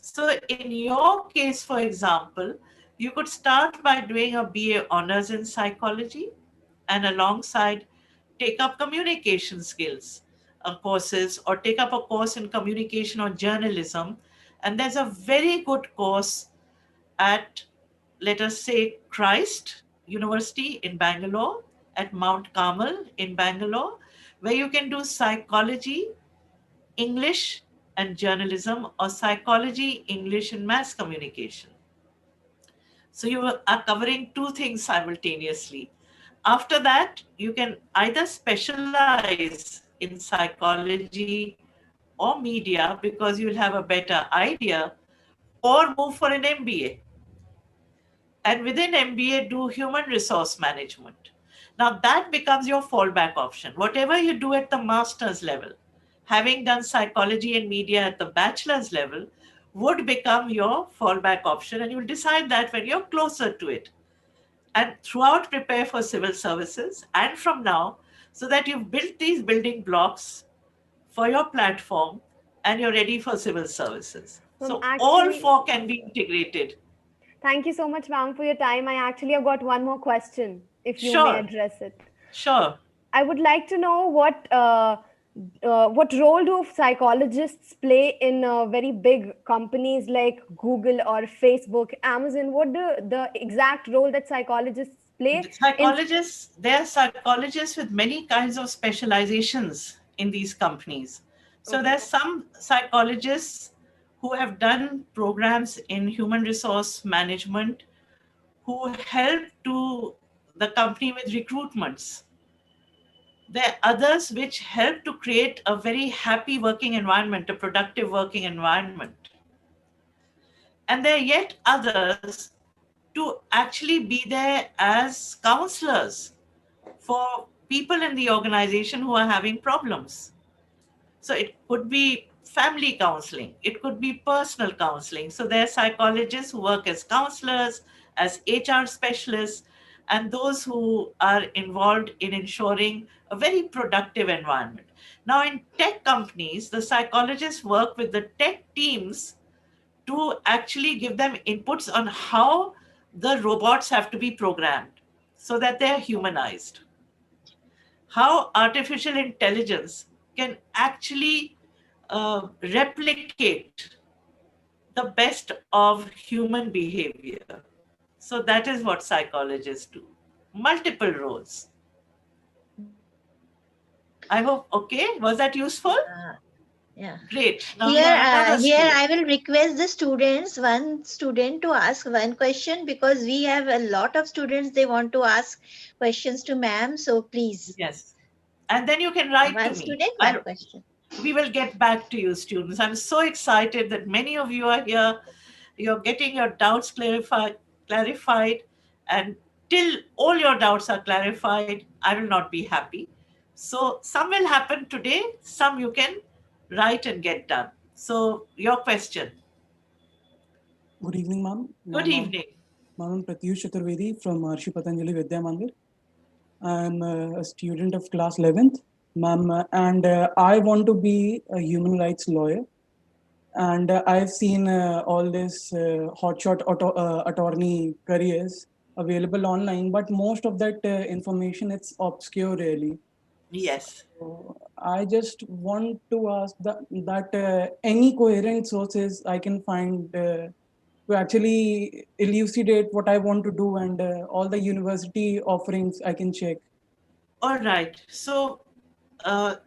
So in your case, for example, you could start by doing a BA honors in psychology and alongside take up communication skills courses, or take up a course in communication or journalism. And there's a very good course at, let us say, Christ University in Bangalore, at Mount Carmel in Bangalore, where you can do psychology, English and journalism, or psychology, English and mass communication. So you are covering two things simultaneously. After that, you can either specialize in psychology or media because you'll have a better idea, or move for an MBA. And within MBA, do human resource management. Now that becomes your fallback option. Whatever you do at the master's level, having done psychology and media at the bachelor's level, would become your fallback option, and you'll decide that when you're closer to it. And throughout, prepare for civil services, and from now, so that you've built these building blocks for your platform and you're ready for civil services. So all four can be integrated. Thank you so much, ma'am, for your time. I actually have got one more question, if you Sure. may address it. Sure. I would like to know what role do psychologists play in very big companies like Google or Facebook, Amazon? What do the exact role that psychologists play? Psychologists, there are psychologists with many kinds of specializations in these companies. So there's some psychologists who have done programs in human resource management, who help to the company with recruitments. There are others which help to create a very happy working environment, a productive working environment. And there are yet others to actually be there as counselors for people in the organization who are having problems. So it could be family counseling, it could be personal counseling. So there are psychologists who work as counselors, as HR specialists, and those who are involved in ensuring a very productive environment. Now, in tech companies, the psychologists work with the tech teams to actually give them inputs on how the robots have to be programmed so that they are humanized. How artificial intelligence can actually replicate the best of human behavior. So that is what psychologists do. Multiple roles. I hope, okay, was that useful? Yeah. Great. Now Here, another here student. I will request the students, one student to ask one question, because we have a lot of students, they want to ask questions to ma'am. So please. Yes. And then you can write One to me. student, one question. We will get back to you, students. I'm so excited that many of you are here. You're getting your doubts clarified, and till all your doubts are clarified, I will not be happy. So some will happen today, some you can write and get done. So your question. Good evening, ma'am. Good evening. Ma'am, Pratyush Chaturvedi from Maharishi Patanjali Vidya Mandir. I'm a student of class 11th, ma'am, and I want to be a human rights lawyer. And I've seen all this hotshot attorney careers available online, but most of that information, it's obscure really. Yes. So I just want to ask that any coherent sources I can find to actually elucidate what I want to do, and all the university offerings I can check. All right. So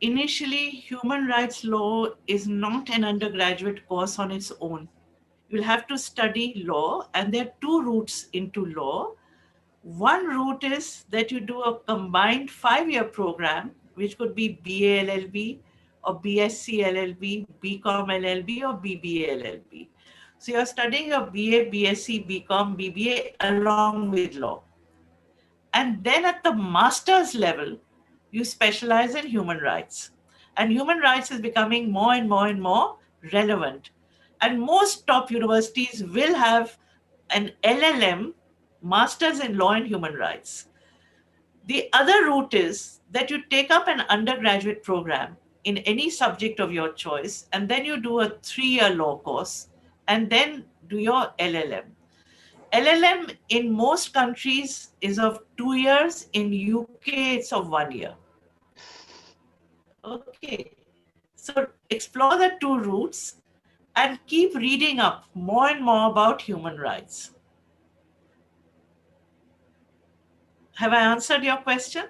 initially, human rights law is not an undergraduate course on its own. You'll have to study law, and there are two routes into law. One route is that you do a combined 5-year program, which could be BA LLB or BSc LLB, BCom LLB or BBA LLB. So you're studying your BA, BSc, BCom, BBA along with law. And then at the master's level, you specialize in human rights. And human rights is becoming more and more and more relevant. And most top universities will have an LLM, Masters in Law and Human Rights. The other route is that you take up an undergraduate program in any subject of your choice, and then you do a 3-year law course, and then do your LLM. LLM in most countries is of 2 years. In UK, it's of 1 year. Okay. So explore the two routes and keep reading up more and more about human rights. Have I answered your question?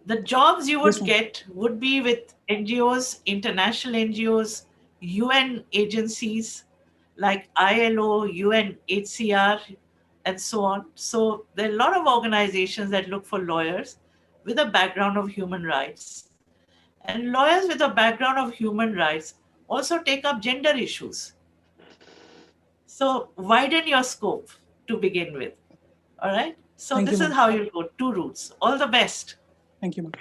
The jobs you would get would be with NGOs, international NGOs, UN agencies like ILO, UNHCR, and so on. So there are a lot of organizations that look for lawyers with a background of human rights. And lawyers with a background of human rights also take up gender issues. So widen your scope to begin with. All right. So Thank this you, is ma'am. how you go, two routes. All the best. Thank you, ma'am.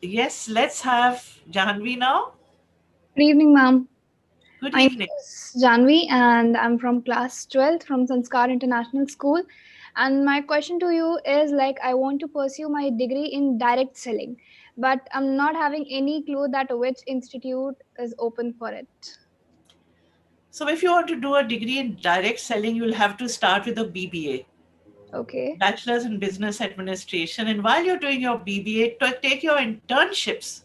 Yes, let's have Janvi now. Good evening, ma'am. Good My evening. name is Janvi, and I'm from class 12th from Sanskar International School. And my question to you is like, I want to pursue my degree in direct selling, but I'm not having any clue that which institute is open for it. So if you want to do a degree in direct selling, you'll have to start with a BBA. Okay. Bachelor's in Business Administration. And while you're doing your BBA, take your internships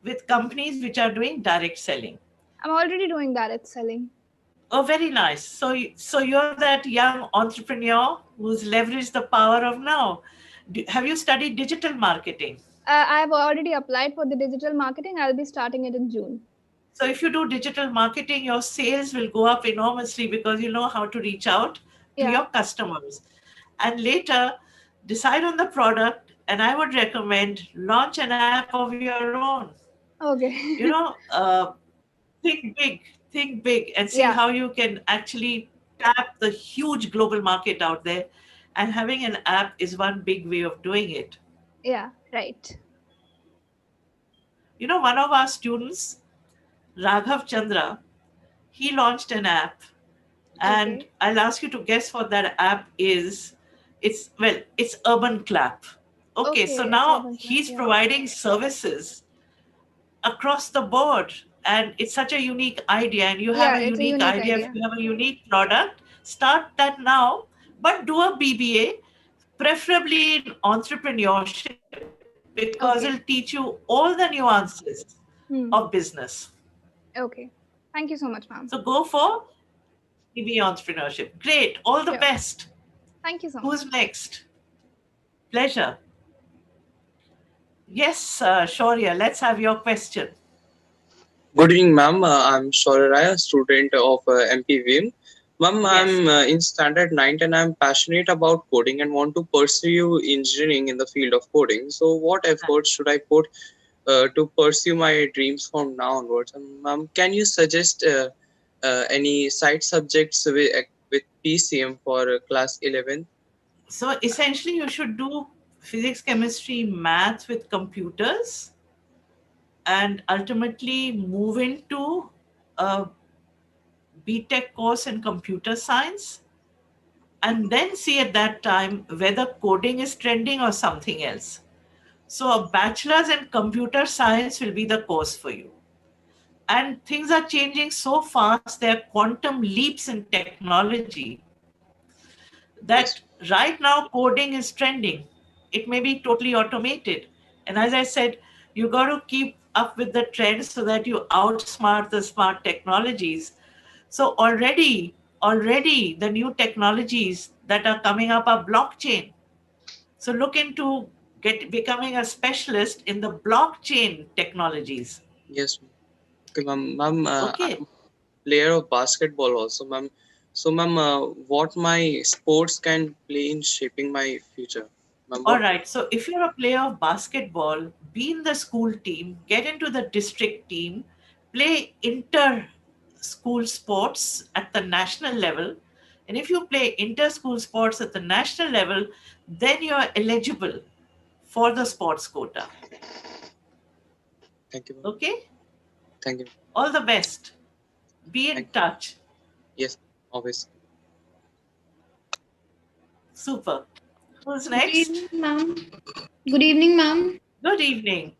with companies which are doing direct selling. I'm already doing direct selling. Oh, very nice. So you're that young entrepreneur who's leveraged the power of now. Have you studied digital marketing? I've already applied for the digital marketing. I'll be starting it in June. So if you do digital marketing, your sales will go up enormously because you know how to reach out to your customers. And later, decide on the product. And I would recommend launch an app of your own. Okay. You know, think big and see how you can actually tap the huge global market out there. And having an app is one big way of doing it. Yeah, right. You know, one of our students, Raghav Chandra, he launched an app, and I'll ask you to guess what that app is. It's Urban Clap. Okay, so now he's providing services across the board, and it's such a unique idea, and you have a unique idea. If you have a unique product, start that now, but do a BBA, preferably in entrepreneurship, because it'll teach you all the nuances of business. Okay. Thank you so much, ma'am. So go for BBA entrepreneurship. Great. All the best. Thank you so much. Who's next? Pleasure. Yes, Shaurya, let's have your question. Good evening, ma'am. I'm Shaurya Rai, a student of MPVM. Ma'am, I'm in standard 9th and I'm passionate about coding and want to pursue engineering in the field of coding. So what efforts should I put to pursue my dreams from now onwards? And ma'am, can you suggest any side subjects with PCM for class 11? So essentially you should do physics, chemistry, math with computers, and ultimately move into a BTech course in computer science, and then see at that time whether coding is trending or something else. So a bachelor's in computer science will be the course for you. And things are changing so fast, there are quantum leaps in technology that right now coding is trending. It may be totally automated. And as I said, you got to keep up with the trends so that you outsmart the smart technologies. So already the new technologies that are coming up are blockchain. So look into becoming a specialist in the blockchain technologies. Yes. Okay, ma'am. I'm a player of basketball also, ma'am. So, ma'am, what my sports can play in shaping my future? Ma'am, All what? right. So if you're a player of basketball, be in the school team, get into the district team, play inter-school sports at the national level. And if you play inter-school sports at the national level, then you're eligible for the sports quota. Thank you, ma'am. Okay? Thank you. All the best. Be in touch. Yes, always. Super. Who's Good next? evening, ma'am. Good evening, ma'am. Good evening.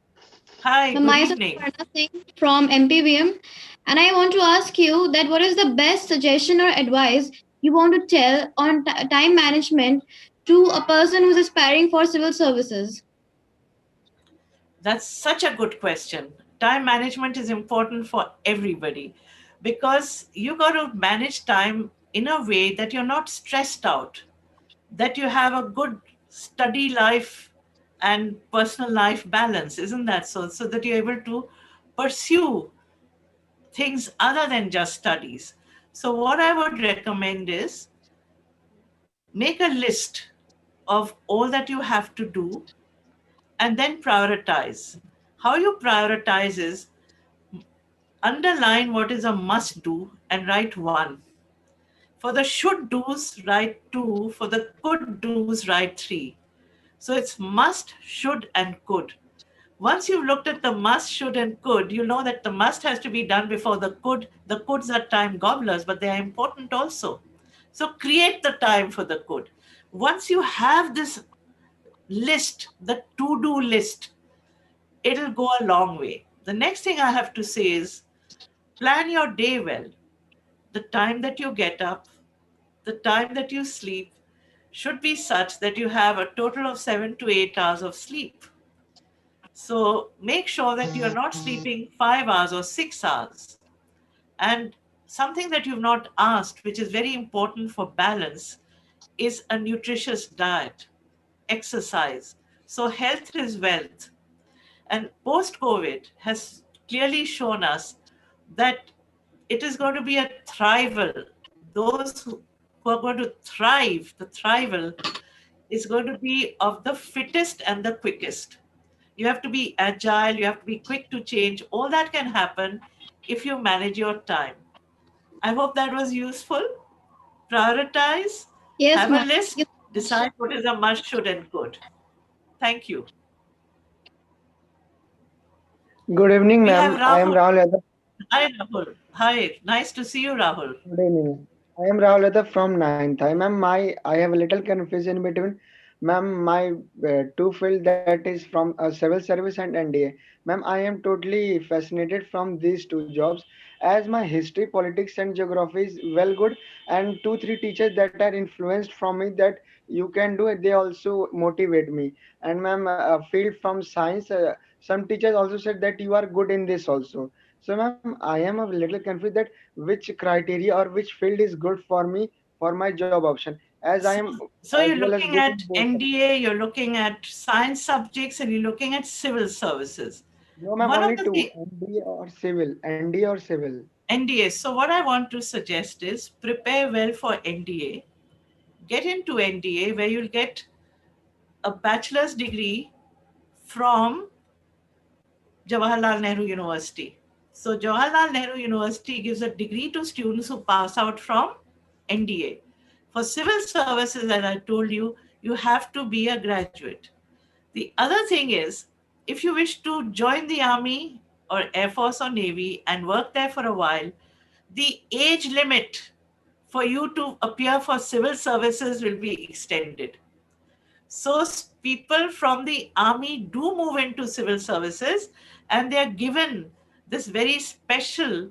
Hi, Ma'am, good myself evening. Aparna Singh from MPVM, and I want to ask you that what is the best suggestion or advice you want to tell on time management to a person who's aspiring for civil services? That's such a good question. Time management is important for everybody because you got to manage time in a way that you're not stressed out, that you have a good study life and personal life balance, isn't that so? So that you're able to pursue things other than just studies. So, what I would recommend is make a list of all that you have to do and then prioritize. How you prioritize is underline what is a must do and write one. For the should do's, write two. For the could do's, write three. So it's must, should, and could. Once you've looked at the must, should, and could, you know that the must has to be done before the could. The coulds are time gobblers, but they are important also. So create the time for the could. Once you have this list, the to-do list, it'll go a long way. The next thing I have to say is plan your day well. The time that you get up, the time that you sleep should be such that you have a total of 7 to 8 hours of sleep. So make sure that you're not sleeping 5 hours or 6 hours. And something that you've not asked, which is very important for balance, is a nutritious diet, exercise. So health is wealth. And post-COVID has clearly shown us that it is going to be a thrival. Those who are going to thrive, the thrival is going to be of the fittest and the quickest. You have to be agile, you have to be quick to change. All that can happen if you manage your time. I hope that was useful. Prioritize, Yes, have a ma'am. list, decide what is a must, should, and could. Thank you. Good evening, We have ma'am. I am Rahul. Rahul Yadav. Hi, Rahul. Hi, nice to see you, Rahul. Good evening. I am Rahul Yadav from 9th. I have a little confusion between, ma'am, my two field that is from civil service and NDA. Ma'am, I am totally fascinated from these two jobs as my history, politics, and geography is well good, and two, three teachers that are influenced from me that you can do it. They also motivate me. And ma'am, field from science, some teachers also said that you are good in this also. So, ma'am, I am a little confused that which criteria or which field is good for me for my job option, as I am So as you're well as looking good at in both. NDA, you're looking at science subjects, and you're looking at civil services. No, ma'am, One of only the two, NDA or civil. NDA. So what I want to suggest is prepare well for NDA. Get into NDA where you'll get a bachelor's degree from Jawaharlal Nehru University. So Jawaharlal Nehru University gives a degree to students who pass out from NDA. For civil services, as I told you, you have to be a graduate. The other thing is, if you wish to join the Army or Air Force or Navy and work there for a while, the age limit for you to appear for civil services will be extended. So people from the Army do move into civil services and they are given this very special,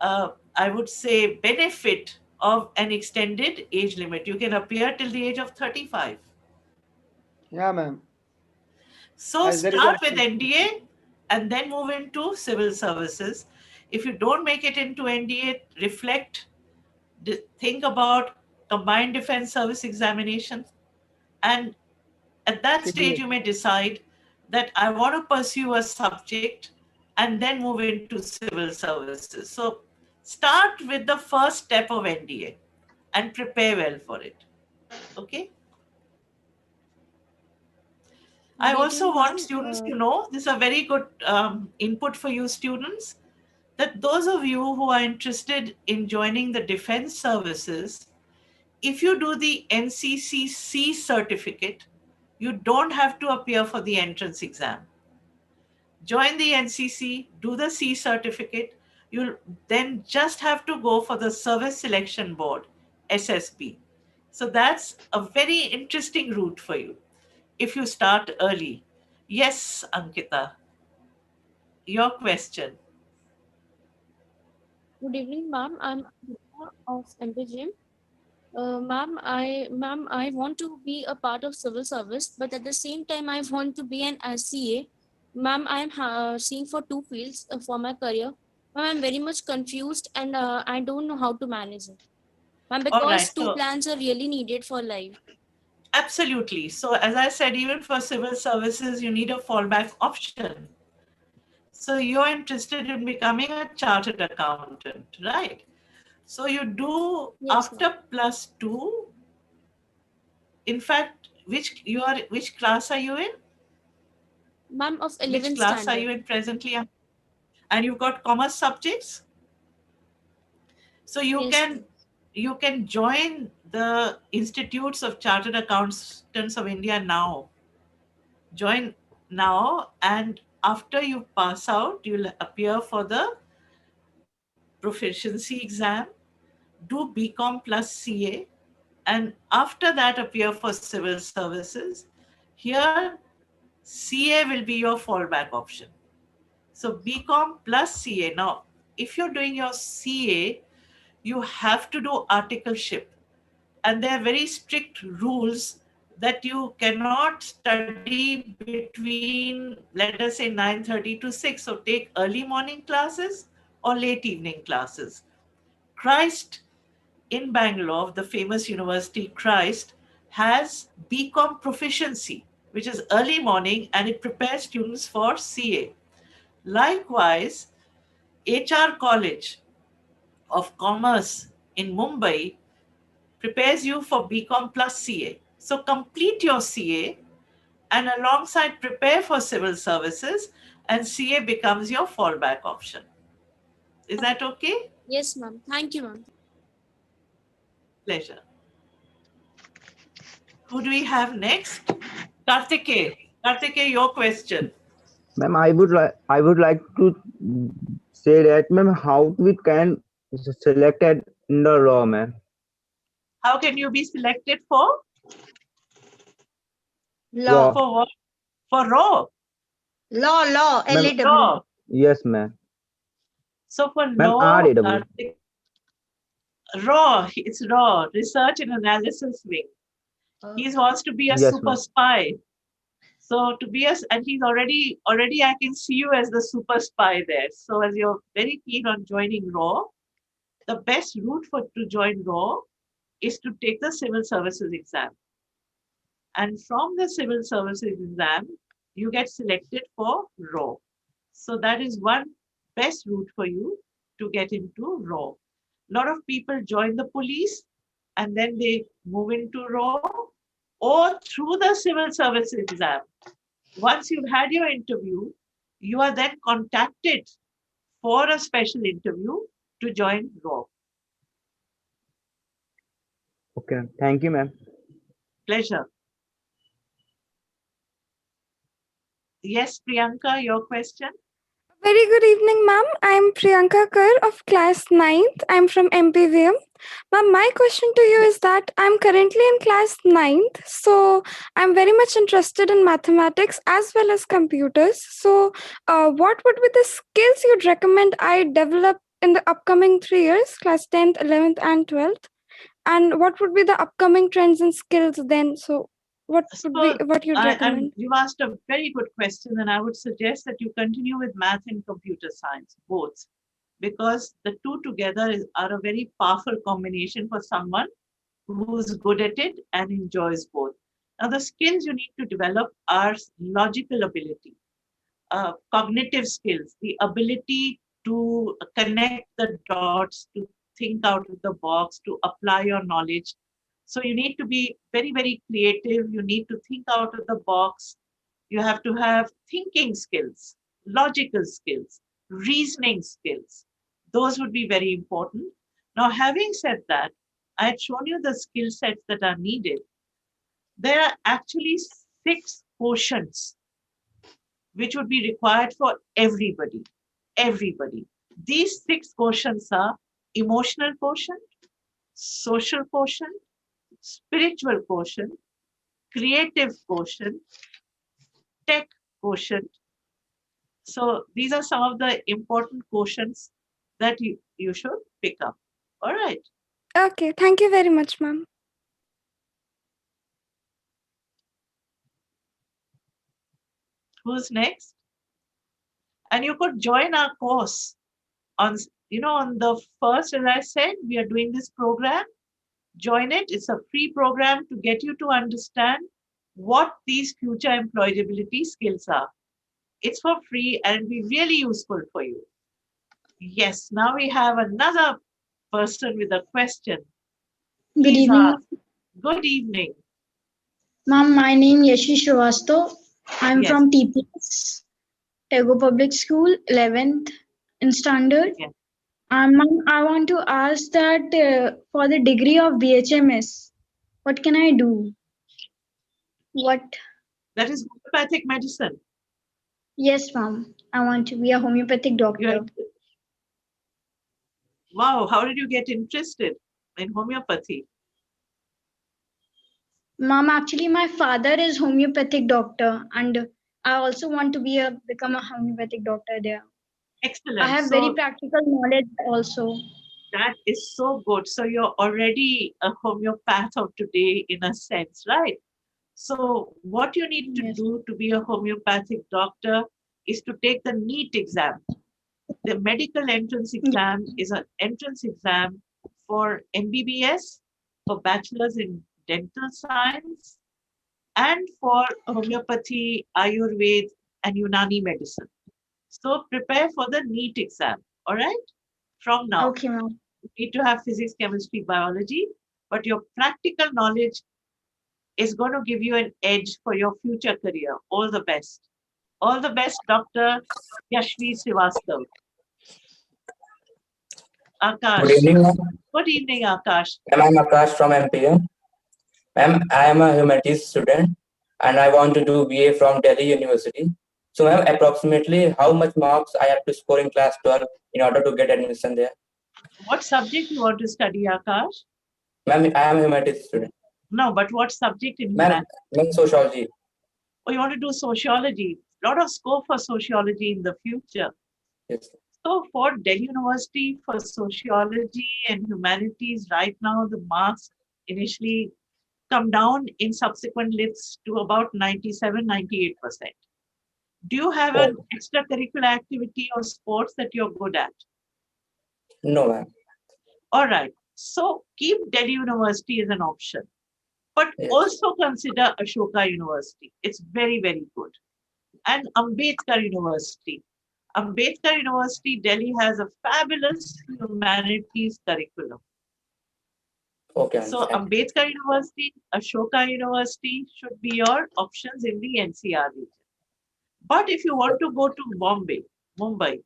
I would say, benefit of an extended age limit. You can appear till the age of 35. Yeah, ma'am. So As there is start a with NDA and then move into civil services. If you don't make it into NDA, reflect, think about combined defense service examinations. And at that stage, you may decide that I want to pursue a subject and then move into civil services. So start with the first step of NDA and prepare well for it. Okay? I Good also evening, want ma'am. students to know, this is a very good input for you students, that those of you who are interested in joining the defense services, if you do the NCCC certificate, you don't have to appear for the entrance exam. Join the NCC, do the C certificate, you'll then just have to go for the Service Selection Board, SSB. So that's a very interesting route for you if you start early. Yes, Ankita, your question. Good evening, ma'am. I'm Ankita of MPGM. Ma'am, I want to be a part of civil service, but at the same time, I want to be an SCA. Ma'am, I'm seeing for two fields for my career. Ma'am, I'm very much confused and I don't know how to manage it. Ma'am, All because right, two so plans are really needed for life. absolutely. So as I said, even for civil services, you need a fallback option. So you're interested in becoming a chartered accountant, right? So you do after +2. In fact, which class are you in? Ma'am, of Which 11th class are standard. you in presently? And you've got commerce subjects? So you can join the Institutes of Chartered Accountants of India now. Join now, and after you pass out, you'll appear for the proficiency exam, do BCom plus CA, and after that appear for civil services. Here, CA will be your fallback option. So BCom plus CA. Now, if you're doing your CA, you have to do articleship. And there are very strict rules that you cannot study between, let us say, 9:30 to 6. So take early morning classes or late evening classes. Christ in Bangalore, the famous university Christ, has BCom proficiency, which is early morning, and it prepares students for CA. Likewise, HR College of Commerce in Mumbai prepares you for BCom plus CA. So complete your CA and alongside prepare for civil services, and CA becomes your fallback option. Is that okay? Yes, ma'am. Thank you, ma'am. Pleasure. Who do we have next? Kartikeya. Kartikeya, your question. Ma'am, I would like to say that, ma'am, how we can select it in the law, ma'am. How can you be selected for? Law. For what? For law. Law, Ma'am, Law. yes, ma'am. So for Ma'am, law, RAW. it's raw, research and analysis wing. He wants to be a Yes, super ma'am. spy. So to be and he's already I can see you as the super spy there. So as you're very keen on joining RAW, the best route to join RAW is to take the civil services exam. And from the civil services exam, you get selected for RAW. So that is one best route for you to get into RAW. A lot of people join the police and then they move into RAW, or through the civil service exam. Once you've had your interview, you are then contacted for a special interview to join RAW. Okay, thank you, ma'am. Pleasure. Yes, Priyanka, your question? Very good evening, ma'am. I'm Priyanka Kar of class 9th. I'm from MPVM. Ma'am, my question to you is that I'm currently in class 9th, so I'm very much interested in mathematics as well as computers. So, what would be the skills you'd recommend I develop in the upcoming 3 years, class 10th, 11th, and 12th? And what would be the upcoming trends and skills then? So, what would be what you'd recommend? You asked a very good question, and I would suggest that you continue with math and computer science, both, because the two together are a very powerful combination for someone who's good at it and enjoys both. Now, the skills you need to develop are logical ability, cognitive skills, the ability to connect the dots, to think out of the box, to apply your knowledge. So you need to be very, very creative. You need to think out of the box. You have to have thinking skills, logical skills, reasoning skills. Those would be very important. Now, having said that, I had shown you the skill sets that are needed. There are actually 6 quotients which would be required for everybody. Everybody. These 6 quotients are emotional quotient, social quotient, spiritual quotient, creative quotient, tech quotient. So these are some of the important quotients that you should pick up. All right. Okay, thank you very much, ma'am. Who's next? And you could join our course on, on the first, as I said, we are doing this program. Join it. It's a free program to get you to understand what these future employability skills are. It's for free and it'll be really useful for you. Yes, now we have another person with a question. Good Please evening. ask. Good evening. Ma'am, my name is Yashi Srivastav. I'm Yes. from TPS, Tego Public School, 11th in standard. Yes. Ma'am, I want to ask that for the degree of BHMS, what can I do? What? That is homeopathic medicine. Yes, ma'am. I want to be a homeopathic doctor. Wow, how did you get interested in homeopathy? Ma'am, actually, my father is homeopathic doctor, and I also want to become a homeopathic doctor there. Excellent. I have very practical knowledge also. That is so good. So you're already a homeopath of today in a sense, right? So what you need to do to be a homeopathic doctor is to take the NEET exam. The medical entrance exam is an entrance exam for MBBS, for bachelor's in dental science, and for homeopathy, Ayurveda, and Unani medicine. So prepare for the NEET exam, all right? From now. Okay, ma'am. You need to have physics, chemistry, biology, but your practical knowledge is going to give you an edge for your future career. All the best. All the best, Dr. Yashvi Srivastav. Akash. Good evening, ma'am. Good evening, Akash. Ma'am, I'm Akash from MPM. Ma'am, I am a humanities student and I want to do BA from Delhi University. So, ma'am, approximately how much marks I have to score in class 12 in order to get admission there? What subject you want to study, Akash? Ma'am, I am a humanities student. No, but what subject in Ma'am, sociology. Oh, you want to do sociology? A lot of scope for sociology in the future. Yes. So for Delhi University, for sociology and humanities, right now the marks initially come down in subsequent lists to about 97-98%. Do you have an extracurricular activity or sports that you're good at? No, ma'am. All right. So keep Delhi University as an option, but also consider Ashoka University. It's very, very good. And Ambedkar University. Ambedkar University, Delhi has a fabulous humanities curriculum. Okay. So Ambedkar University, Ashoka University should be your options in the NCR region. But if you want to go to Mumbai,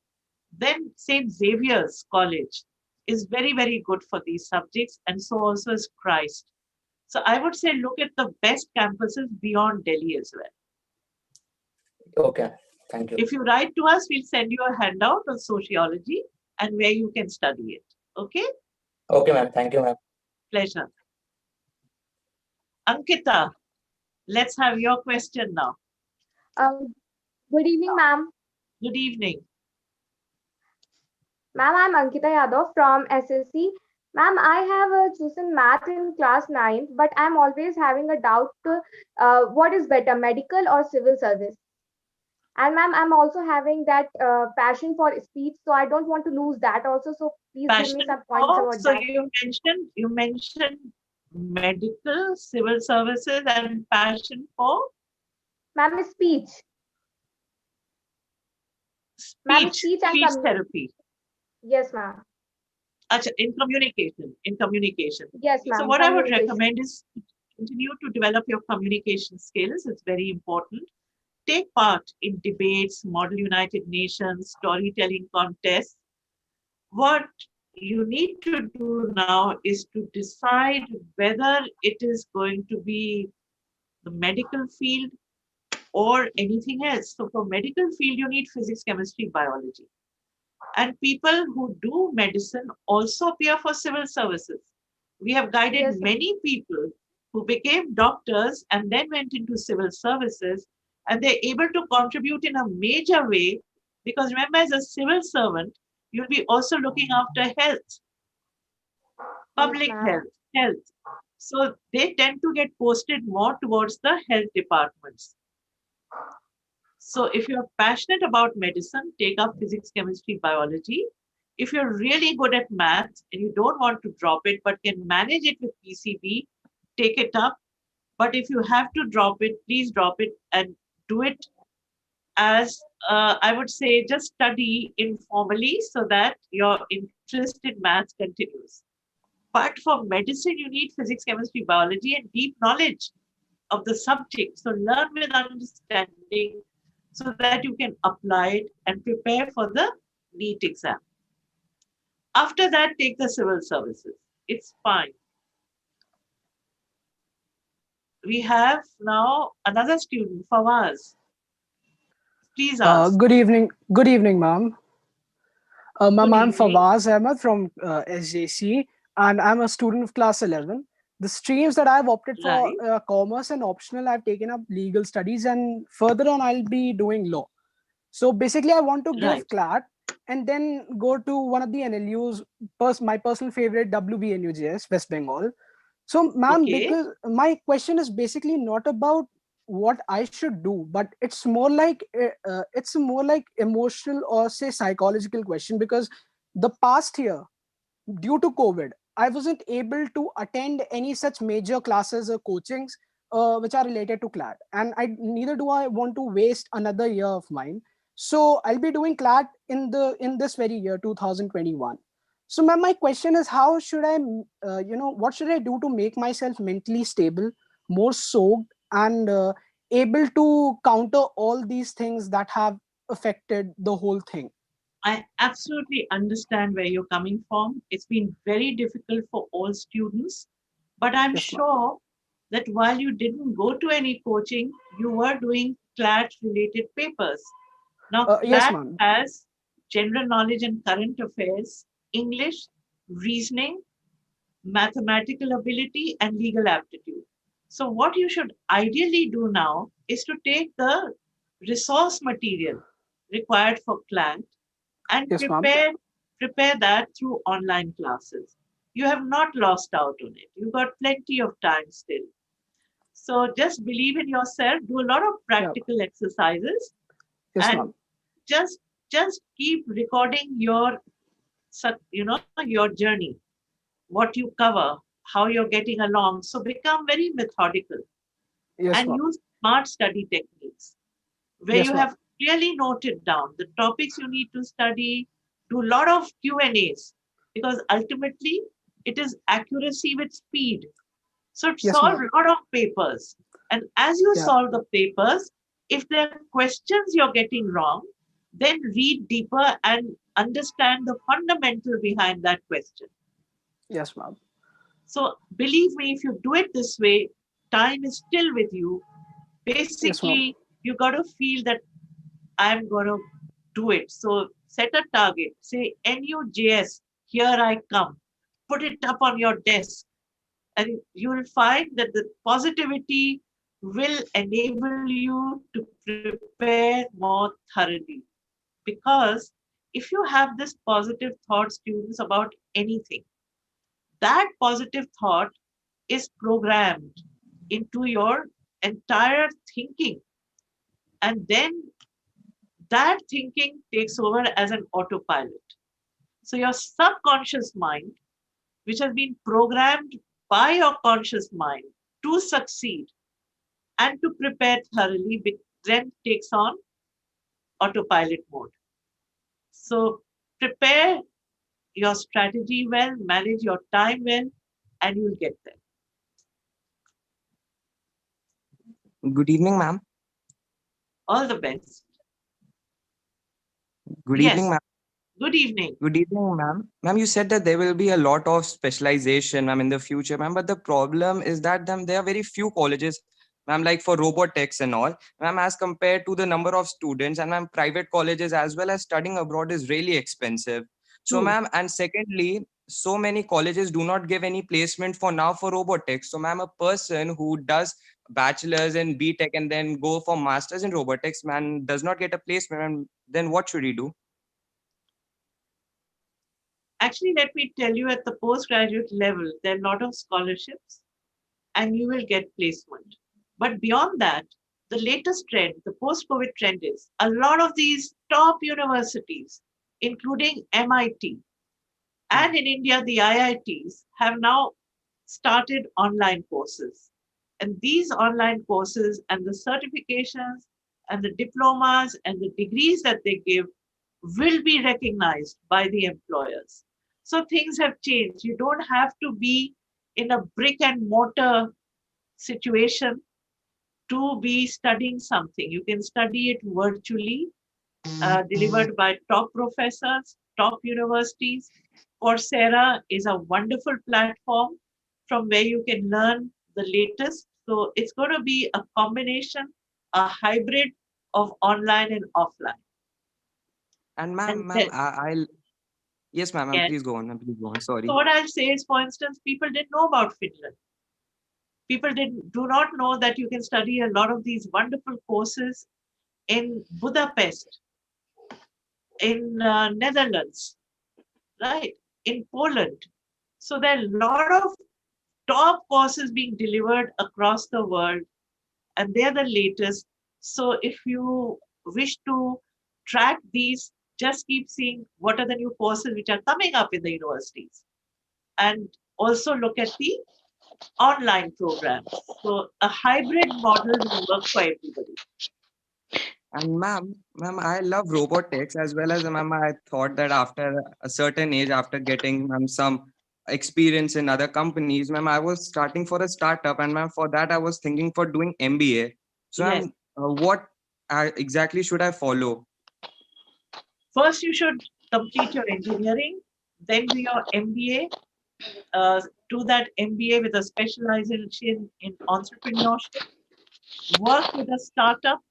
then St. Xavier's College is very, very good for these subjects, and so also is Christ. So I would say look at the best campuses beyond Delhi as well. Okay, thank you. If you write to us, we'll send you a handout on sociology and where you can study it. Okay? Okay, ma'am. Thank you, ma'am. Pleasure. Ankita, let's have your question now. Good evening, ma'am. Good evening. Ma'am, I'm Ankita Yadav from SSC. Ma'am, I have chosen math in class 9th, but I'm always having a doubt what is better, medical or civil service? And ma'am, I'm also having that passion for speech, so I don't want to lose that also. So please give me some points about so that. you mentioned medical, civil services, and passion for? Ma'am, speech. Speech therapy. Yes, ma'am. In communication. Yes, ma'am. So what I would recommend is continue to develop your communication skills. It's very important. take part in debates, Model United Nations, storytelling contests. What you need to do now is to decide whether it is going to be the medical field or anything else. So for medical field, you need physics, chemistry, biology. And people who do medicine also appear for civil services. We have guided Yes. many people who became doctors and then went into civil services, and they're able to contribute in a major way because remember, as a civil servant, you'll be also looking after health, public health. So they tend to get posted more towards the health departments. So if you're passionate about medicine, take up physics, chemistry, biology. If you're really good at maths and you don't want to drop it, but can manage it with PCB, take it up. But if you have to drop it, please drop it and do it as, I would say, just study informally so that your interest in maths continues. But for medicine, you need physics, chemistry, biology, and deep knowledge of the subject. So learn with understanding so that you can apply it and prepare for the NEET exam. After that, take the civil services. It's fine. We have now another student, Fawaz. Please ask. Good evening, ma'am. Ma'am, I'm evening. Fawaz Ahmed from SJC, and I'm a student of class 11. The streams that I've opted for commerce and optional, I've taken up legal studies, and further on, I'll be doing law. So basically, I want to give CLAT and then go to one of the NLUs, my personal favorite, WBNUJS, West Bengal. So, ma'am, because my question is basically not about what I should do, but it's more like emotional or say psychological question, because the past year, due to COVID, I wasn't able to attend any such major classes or coachings which are related to CLAT, and neither do I want to waste another year of mine. So I'll be doing CLAT in this very year, 2021. So ma'am, my question is, how should I, what should I do to make myself mentally stable, more soaked, and able to counter all these things that have affected the whole thing? I absolutely understand where you're coming from. It's been very difficult for all students, but I'm sure that while you didn't go to any coaching, you were doing CLAT related papers. Now, CLAT has general knowledge and current affairs, English, reasoning, mathematical ability, and legal aptitude. So what you should ideally do now is to take the resource material required for CLAT and prepare that through online classes. You have not lost out on it. You've got plenty of time still. So just believe in yourself, do a lot of practical exercises, and just keep recording your journey, what you cover, how you're getting along. So become very methodical and use smart study techniques where you have clearly noted down the topics you need to study. Do a lot of Q&As because ultimately it is accuracy with speed. So solve a lot of papers. And as you solve the papers, if there are questions you're getting wrong, then read deeper and understand the fundamental behind that question. Yes, ma'am. So believe me, if you do it this way, time is still with you. Basically, you got to feel that I'm going to do it. So set a target. Say NUJS, here I come. Put it up on your desk. And you will find that the positivity will enable you to prepare more thoroughly. Because if you have this positive thought, students, about anything, that positive thought is programmed into your entire thinking. And then that thinking takes over as an autopilot. So your subconscious mind, which has been programmed by your conscious mind to succeed and to prepare thoroughly, then takes on autopilot mode. So prepare your strategy well, manage your time well, and you'll get there. Good evening, ma'am. All the best. Good Yes. evening, ma'am. Good evening. Good evening, ma'am. Ma'am, you said that there will be a lot of specialization, ma'am, in the future, ma'am. But the problem is that there are very few colleges, ma'am, like for robotics and all, ma'am, as compared to the number of students, and ma'am, private colleges as well as studying abroad is really expensive. So, True. ma'am, and secondly, so many colleges do not give any placement for now for robotics. So, ma'am, a person who does bachelor's in BTech and then go for master's in robotics, man, does not get a placement, and then what should he do? Actually, let me tell you, at the postgraduate level, there are a lot of scholarships and you will get placement. But beyond that, the latest trend, the post-COVID trend is a lot of these top universities, including MIT, and in India, the IITs have now started online courses. And these online courses and the certifications and the diplomas and the degrees that they give will be recognized by the employers. So things have changed. You don't have to be in a brick and mortar situation to be studying something. You can study it virtually, delivered by top professors, top universities. Coursera is a wonderful platform from where you can learn the latest. So it's going to be a combination, a hybrid of online and offline. And ma'am, I'll yes, ma'am, Yes. please go on, ma'am, please go on. Sorry. So what I'll say is, for instance, people didn't know about Finland. People do not know that you can study a lot of these wonderful courses in Budapest, in Netherlands, right, in Poland. So there are a lot of top courses being delivered across the world, and they're the latest. So if you wish to track these, just keep seeing what are the new courses which are coming up in the universities, and also look at the online programs. So a hybrid model will work for everybody. And ma'am, I love robotics as well as ma'am, I thought that after a certain age, after getting some experience in other companies, ma'am, I was starting for a startup, and ma'am, for that I was thinking for doing MBA. So Yes. what exactly should I follow? First, you should complete your engineering, then do your MBA. Do that MBA with a specialization in entrepreneurship. Work with a startup,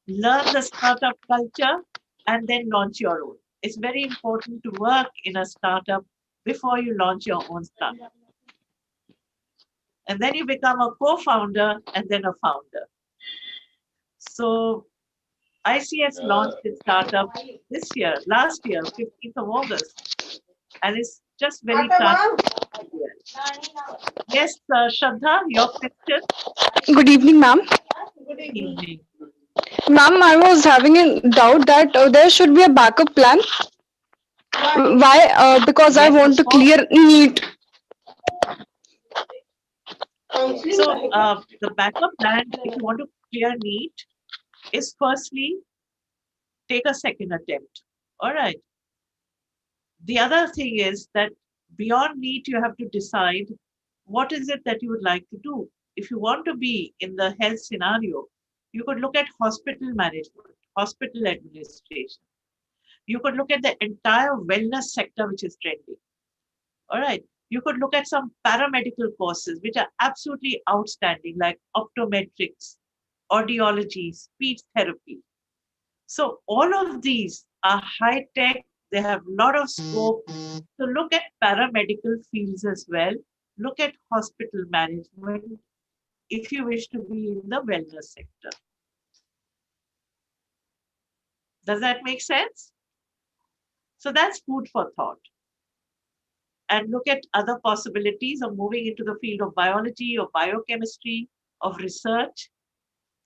learn the startup culture, and then launch your own. It's very important to work in a startup before you launch your own startup. And then you become a co-founder and then a founder. So ICS launched its startup this year, last year, 15th of August. And it's just very fast. Yes, Shraddha, your question? Good evening, ma'am. Good evening. Ma'am, I was having a doubt that there should be a backup plan. Why? Because I want to clear NEET. So the backup plan, if you want to clear NEET, is firstly, take a second attempt. All right. The other thing is that beyond NEET, you have to decide what is it that you would like to do. If you want to be in the health scenario, you could look at hospital management, hospital administration. You could look at the entire wellness sector, which is trending. All right. You could look at some paramedical courses, which are absolutely outstanding, like optometrics, audiology, speech therapy. So all of these are high tech. They have a lot of scope. So look at paramedical fields as well. Look at hospital management if you wish to be in the wellness sector. Does that make sense? So that's food for thought. And look at other possibilities of moving into the field of biology or biochemistry, of research.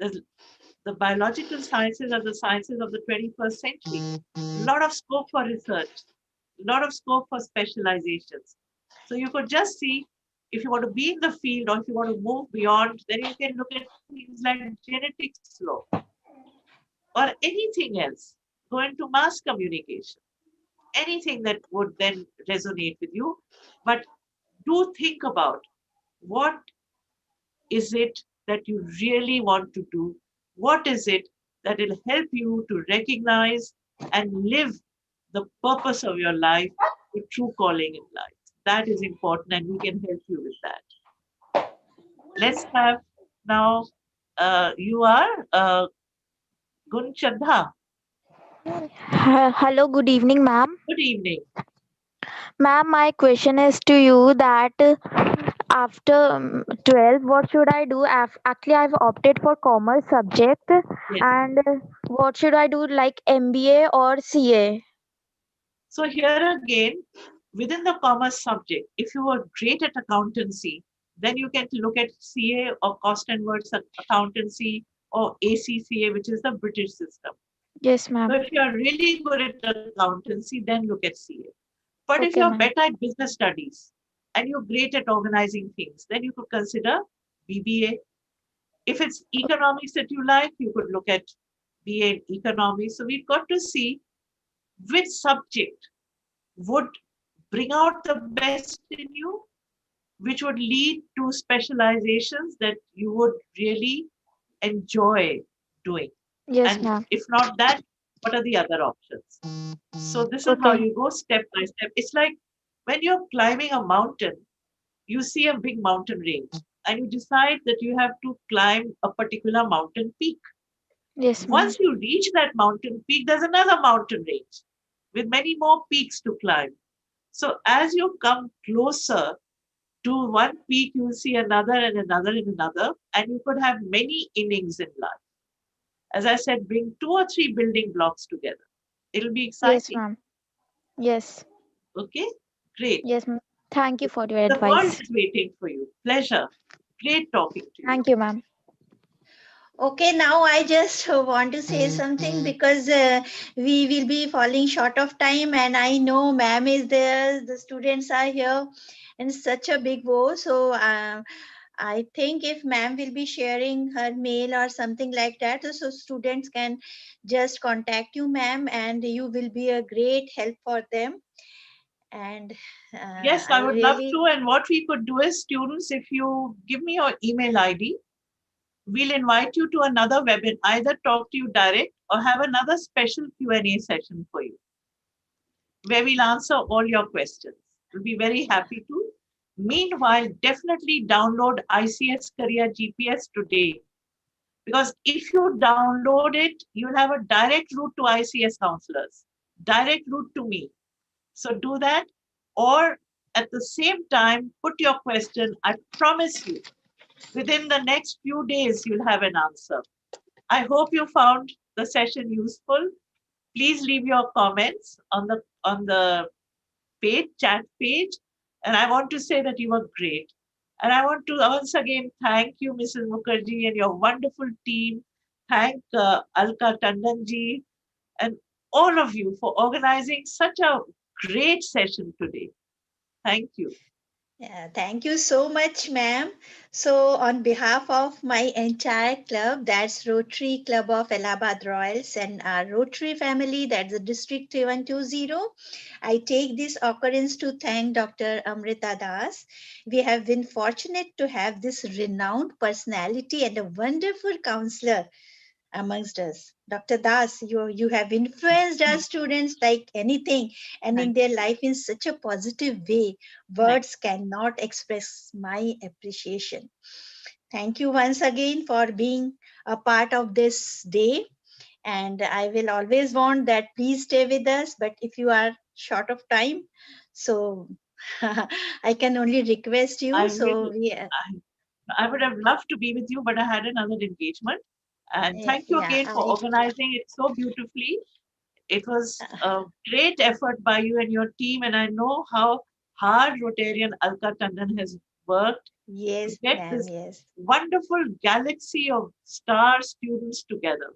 The biological sciences are the sciences of the 21st century. A lot of scope for research, a lot of scope for specializations. So you could just see if you want to be in the field or if you want to move beyond, then you can look at things like genetics law or anything else. Go into mass communication, anything that would then resonate with you. But do think about what is it that you really want to do? What is it that will help you to recognize and live the purpose of your life, the true calling in life. That is important, and we can help you with that. Let's have now, you are Gunchadha. Hello, good evening, ma'am. Good evening. Ma'am, my question is to you that after 12, what should I do? Actually, I've opted for commerce subject, Yes. and what should I do, like MBA or CA? So here again, within the commerce subject, if you are great at accountancy, then you can look at CA or cost and words accountancy or ACCA, which is the British system. Yes, So ma'am. if you are really good at accountancy, then look at CA. But if Okay, you're ma'am. better at business studies and you're great at organizing things, then you could consider BBA. If it's economics that you like, you could look at BA in economics. So we've got to see which subject would bring out the best in you, which would lead to specializations that you would really enjoy doing. Yes, And ma'am. if not that, what are the other options? So this is how Okay. you go step by step. It's like when you're climbing a mountain, you see a big mountain range and you decide that you have to climb a particular mountain peak. Yes, ma'am. Once you reach that mountain peak, there's another mountain range with many more peaks to climb. So as you come closer to one peak, you will see another and another and another, and you could have many innings in life. As I said, bring 2 or 3 building blocks together. It'll be Yes, exciting. ma'am. Yes. Okay, great. Yes, ma'am. Thank you for your The world advice. is waiting for you. Pleasure. Great talking to you. Thank you, ma'am. Okay, now I just want to say something because we will be falling short of time, and I know ma'am is there, the students are here, and such a big woe. So I think if ma'am will be sharing her mail or something like that, so students can just contact you, ma'am, and you will be a great help for them. And Yes, I I would love really to. And what we could do is, students, if you give me your email ID, we'll invite you to another webinar, either talk to you direct or have another special Q&A session for you, where we'll answer all your questions. We'll be very happy to. Meanwhile, definitely download ICS Career GPS today, because if you download it, you'll have a direct route to ICS counselors, direct route to me. So do that, or at the same time, put your question. I promise you, within the next few days, you'll have an answer. I hope you found the session useful. Please leave your comments on the page, chat page. And I want to say that you were great. And I want to once again thank you, Mrs. Mukherjee, and your wonderful team. Thank Alka Tandanji and all of you for organizing such a great session today. Thank you. Yeah, thank you so much, ma'am. So, on behalf of my entire club, that's Rotary Club of Allahabad Royals and our Rotary family, that's the District 3120, I take this occurrence to thank Dr. Amrita Das. We have been fortunate to have this renowned personality and a wonderful counselor amongst us. Dr. Das, you have influenced our students like anything and in their life in such a positive way. Words cannot express my appreciation. Thank you once again for being a part of this day. And I will always want that please stay with us. But if you are short of time, so I can only request you. I would have loved to be with you, but I had another engagement. And thank you again for organizing it so beautifully. It was a great effort by you and your team, and I know how hard Rotarian Alka Tandon has worked to get this wonderful galaxy of star students together.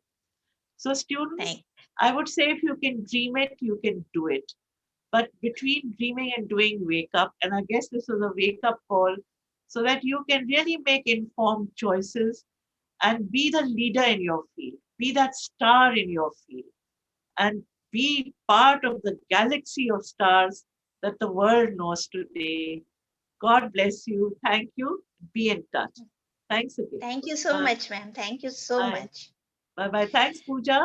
So students, I would say if you can dream it, you can do it. But between dreaming and doing, wake up. And I guess this was a wake up call so that you can really make informed choices and be the leader in your field, be that star in your field, and be part of the galaxy of stars that the world knows today. God bless you. Thank you. Be in touch. Thanks again. Thank you so Bye. much, ma'am. Thank you so Bye. much. Bye-bye. Thanks, Pooja,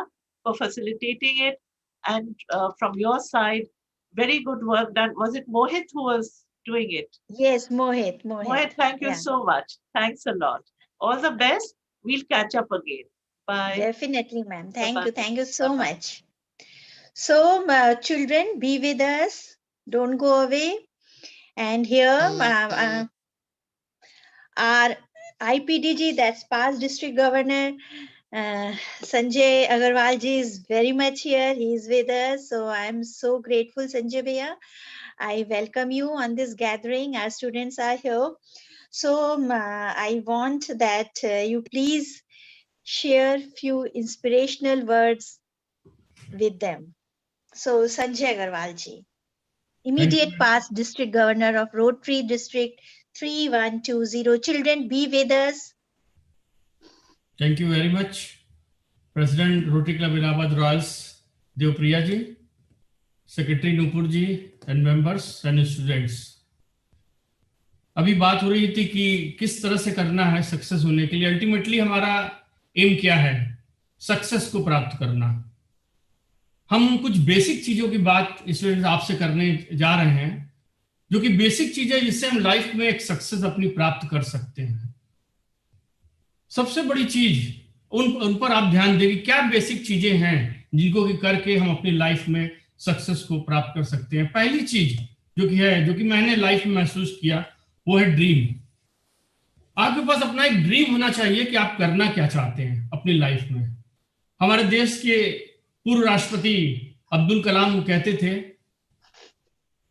for facilitating it. And from your side, very good work done. Was it Mohit who was doing it? Yes, Mohit. Mohit, thank you Yeah. so much. Thanks a lot. All the best. We'll catch up again. Bye. Definitely, ma'am. Thank Bye-bye. you. Thank you so much. So, children, be with us. Don't go away. And here, our IPDG, that's past district governor, Sanjay Agarwal ji is very much here. He is with us. So I'm so grateful, Sanjay Bhaiya. I welcome you on this gathering. Our students are here. So I want that you please share few inspirational words with them. So Sanjay Agarwal ji, immediate past district governor of Rotary District 3120. Children, be with us. Thank you very much, President Rotary Club Allahabad Royals, Devpriya ji, Secretary Nupur ji, and members and students. अभी बात हो रही थी कि किस तरह से करना है सक्सेस होने के लिए. अल्टीमेटली हमारा एम क्या है? सक्सेस को प्राप्त करना. हम कुछ बेसिक चीजों की बात स्टूडेंट्स आपसे करने जा रहे हैं, जो कि बेसिक चीजें जिससे हम लाइफ में एक सक्सेस अपनी प्राप्त कर सकते हैं. सबसे बड़ी चीज उन पर आप ध्यान देंगे, क्या बेसिक चीजें हैं जिनको कि करके हम अपनी लाइफ में सक्सेस को प्राप्त कर सकते हैं. पहली चीज जो कि मैंने लाइफ में महसूस किया, वो है ड्रीम. आपके पास अपना एक ड्रीम होना चाहिए कि आप करना क्या चाहते हैं अपनी लाइफ में. हमारे देश के पूर्व राष्ट्रपति अब्दुल कलाम कहते थे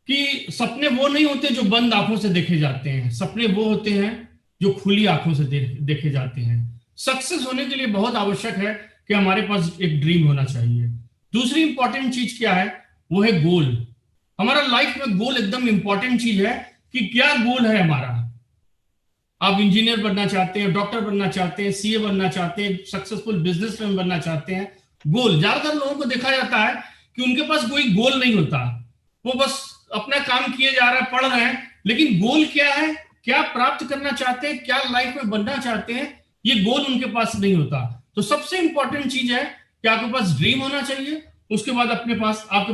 कि सपने वो नहीं होते जो बंद आंखों से देखे जाते हैं, सपने वो होते हैं जो खुली आंखों से देखे जाते हैं. सक्सेस होने के लिए बहुत आवश्यक है कि हमारे पास एक ड्रीम होना चाहिए. दूसरी इंपॉर्टेंट चीज क्या है? वो है गोल. हमारा लाइफ में गोल एकदम इंपॉर्टेंट चीज है कि क्या गोल है हमारा. आप इंजीनियर बनना चाहते हैं, डॉक्टर बनना चाहते हैं, सीए बनना चाहते हैं, सक्सेसफुल बिजनेसमैन बनना चाहते हैं. गोल, ज्यादातर लोगों को देखा जाता है कि उनके पास कोई गोल नहीं होता, वो बस अपना काम किए जा रहा है, पढ़ रहे हैं, लेकिन गोल क्या है, क्या प्राप्त करना चाहते हैं, क्या लाइफ में बनना चाहते हैं, ये गोल उनके पास नहीं होता. तो सबसे इंपॉर्टेंट चीज है कि आपके पास ड्रीम होना चाहिए, उसके बाद आपके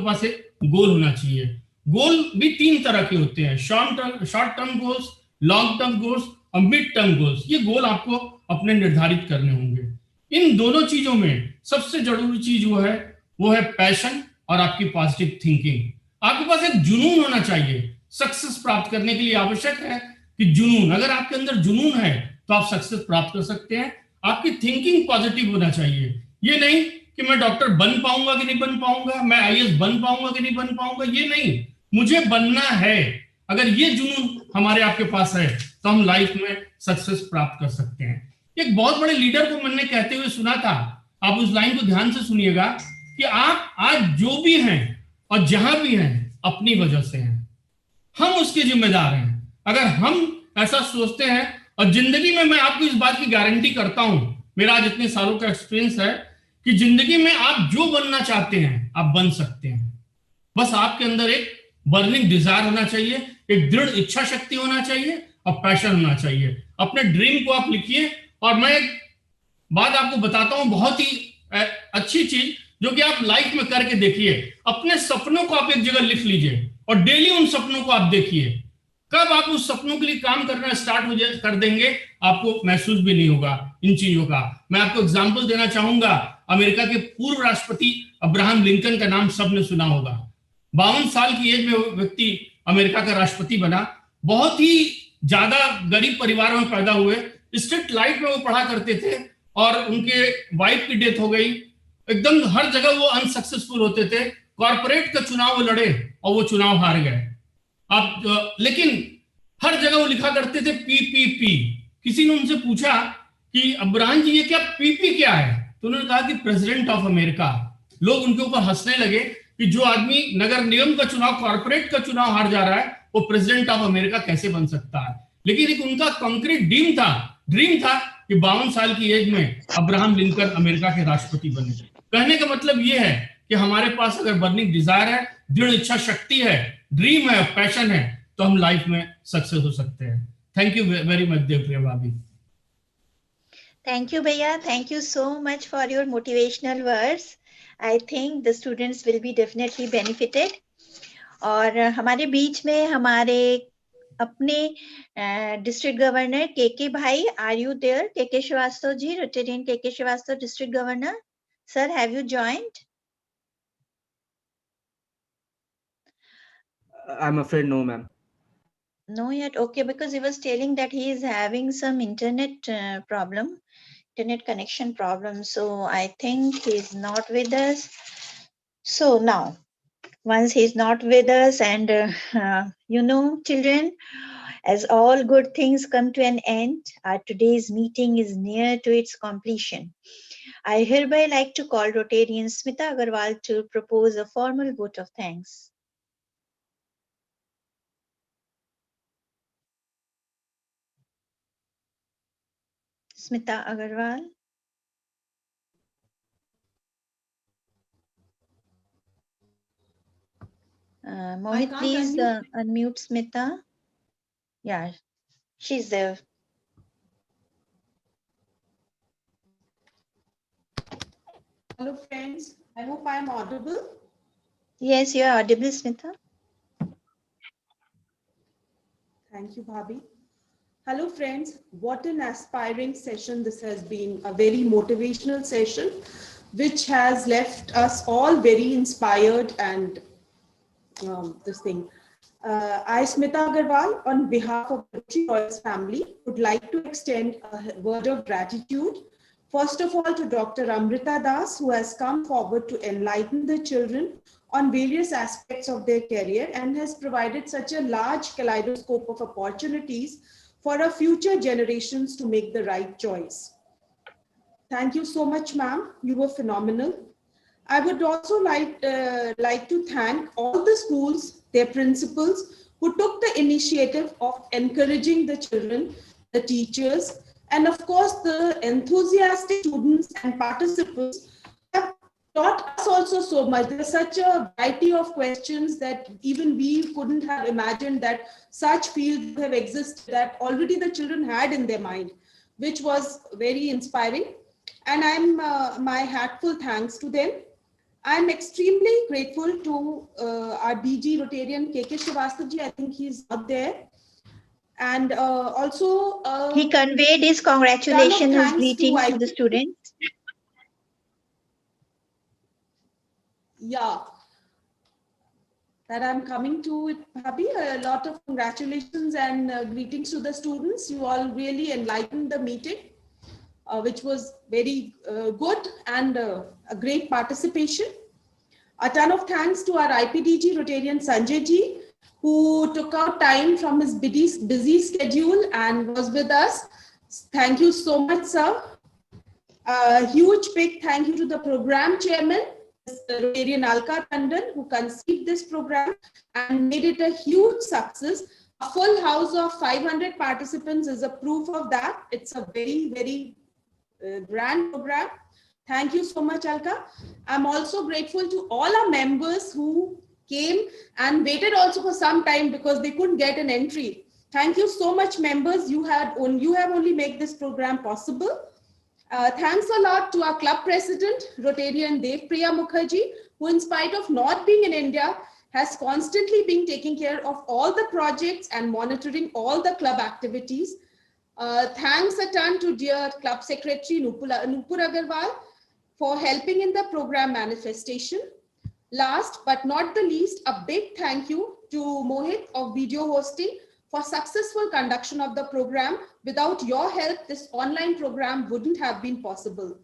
पास एक गोल होना चाहिए. गोल भी 3 तरह के होते हैं, short term goals, long term goals और मिड टर्म गोल्स. ये गोल आपको अपने निर्धारित करने होंगे. इन दोनों चीजों में सबसे जरूरी चीज वो है पैशन और आपकी पॉजिटिव थिंकिंग. आपके पास एक जुनून होना चाहिए. सक्सेस प्राप्त करने के लिए आवश्यक है कि जुनून, अगर आपके अंदर जुनून है तो आप सक्सेस प्राप्त कर सकते हैं. आपकी थिंकिंग पॉजिटिव होना चाहिए. ये नहीं कि मैं डॉक्टर बन पाऊंगा कि नहीं बन पाऊंगा, मैं आईएएस बन पाऊंगा कि नहीं बन पाऊंगा, ये नहीं, मुझे बनना है. अगर ये जुनून हमारे आपके पास है तो हम लाइफ में सक्सेस प्राप्त कर सकते हैं. एक बहुत बड़े लीडर को मैंने कहते हुए सुना था, आप उस लाइन को ध्यान से सुनिएगा, कि आप आज जो भी हैं और जहां भी हैं अपनी वजह से हैं, हम उसके जिम्मेदार हैं. अगर हम ऐसा सोचते हैं, और जिंदगी में मैं आपको इस बात की गारंटी करता हूं, मेरा आज इतने सालों का एक्सपीरियंस है कि जिंदगी में आप जो बनना चाहते हैं आप बन सकते हैं. बस आपके अंदर एक बर्निंग डिजायर होना चाहिए, एक दृढ़ इच्छा शक्ति होना चाहिए और पैशन होना चाहिए. अपने ड्रीम को आप लिखिए. और मैं एक बात आपको बताता हूं, बहुत ही अच्छी चीज जो कि आप लाइफ में करके देखिए. अपने सपनों को आप एक जगह लिख लीजिए और डेली उन सपनों को आप देखिए. कब आप उस सपनों के लिए काम करना स्टार्ट कर देंगे, आपको महसूस भी नहीं होगा इन चीजों का. मैं आपको एग्जांपल देना चाहूंगा. अमेरिका के पूर्व राष्ट्रपति अब्राहम लिंकन का नाम सबने सुना होगा. 52 साल की एज में व्यक्ति अमेरिका का राष्ट्रपति बना. बहुत ही ज्यादा गरीब परिवारों में पैदा हुए. स्ट्रीट लाइफ में वो पढ़ा करते थे और उनके वाइफ की डेथ हो गई. एकदम हर जगह वो अनसक्सेसफुल होते थे. कॉर्पोरेट का चुनाव वो लड़े और वो चुनाव हार गए. लेकिन हर जगह वो लिखा करते थे पीपीपी. किसी ने उनसे पूछा कि अब्राहम जी ये क्या पीपी क्या है, तो उन्होंने कहा कि प्रेसिडेंट ऑफ अमेरिका. लोग उनके ऊपर हंसने लगे कि जो आदमी नगर निगम का चुनाव, कॉर्पोरेट का चुनाव हार जा रहा है, वो प्रेसिडेंट ऑफ अमेरिका कैसे बन सकता है. लेकिन एक उनका कंक्रीट ड्रीम था कि 52 साल की एज में अब्राहम लिंकन अमेरिका के राष्ट्रपति बने. कहने का मतलब ये है कि हमारे पास अगर बर्निंग डिजायर है, दृढ़ इच्छा शक्ति है, ड्रीम है, पैशन है, तो हम लाइफ में सक्सेस हो सकते हैं. Thank you very much Devpriya भाभी. Thank you, Bhaiya. Thank you so much for your motivational words. I think the students will be definitely benefited. और हमारे बीच में हमारे अपने डिस्ट्रिक्ट गवर्नर के भाई, आर यू देयर? के Srivastava ji, Rotarian K Srivastava, district governor. Sir, have you joined? I'm afraid no, ma'am. No yet. Okay, because he was telling that he is having some internet problem, internet connection problem. So I think he's not with us. So now, once he's not with us, and you know, children, as all good things come to an end, our today's meeting is near to its completion. I hereby like to call Rotarian Smita Agarwal to propose a formal vote of thanks. Smita Agarwal. Mohit, please unmute Smita. Yeah, she's there. Hello friends, I hope I am audible. Yes, you are audible, Smita. Thank you, Bhabhi. Hello friends, what an aspiring session this has been, a very motivational session which has left us all very inspired and this thing. I, Smita Agarwal, on behalf of the Rotary Royals family, would like to extend a word of gratitude. First of all, to Dr. Amrita Das, who has come forward to enlighten the children on various aspects of their career and has provided such a large kaleidoscope of opportunities for our future generations to make the right choice. Thank you so much, ma'am. You were phenomenal. I would also like to thank all the schools, their principals, who took the initiative of encouraging the children, the teachers, and of course the enthusiastic students and participants have taught us also so much. There's such a variety of questions that even we couldn't have imagined that such fields have existed that already the children had in their mind, which was very inspiring. And I'm my heartful thanks to them. I'm extremely grateful to our DG Rotarian KK Srivastava ji. I think he's not there. And also he conveyed his congratulations and greetings to the students. Yeah, that I'm coming to it, Bhabhi. A lot of congratulations and greetings to the students. You all really enlightened the meeting, which was very good and a great participation. A ton of thanks to our IPDG Rotarian Sanjay ji, who took out time from his busy schedule and was with us. Thank you so much, sir. A huge big thank you to the program chairman, Mr. Rotarian Alka Tandon, who conceived this program and made it a huge success. A full house of 500 participants is a proof of that. It's a very, very grand program. Thank you so much, Alka. I'm also grateful to all our members who came and waited also for some time because they couldn't get an entry. Thank you so much, members. You have only made this program possible. Thanks a lot to our club president, Rotarian Dev Priya Mukherjee, who in spite of not being in India, has constantly been taking care of all the projects and monitoring all the club activities. Thanks a ton to dear club secretary Nupur Agarwal for helping in the program manifestation. Last but not the least, a big thank you to Mohit of video hosting for successful conduction of the program. Without your help, this online program wouldn't have been possible.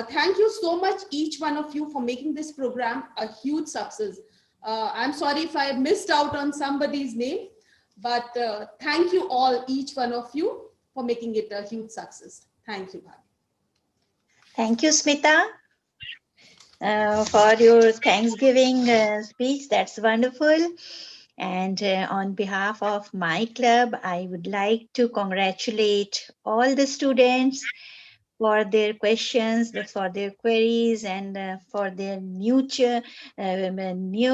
Thank you so much, each one of you, for making this program a huge success. I'm sorry if I missed out on somebody's name, but thank you all, each one of you, for making it a huge success. Thank you, Bhabhi. Thank you, Smita, for your Thanksgiving speech. That's wonderful. And on behalf of my club, I would like to congratulate all the students for their questions, for their queries, and for their near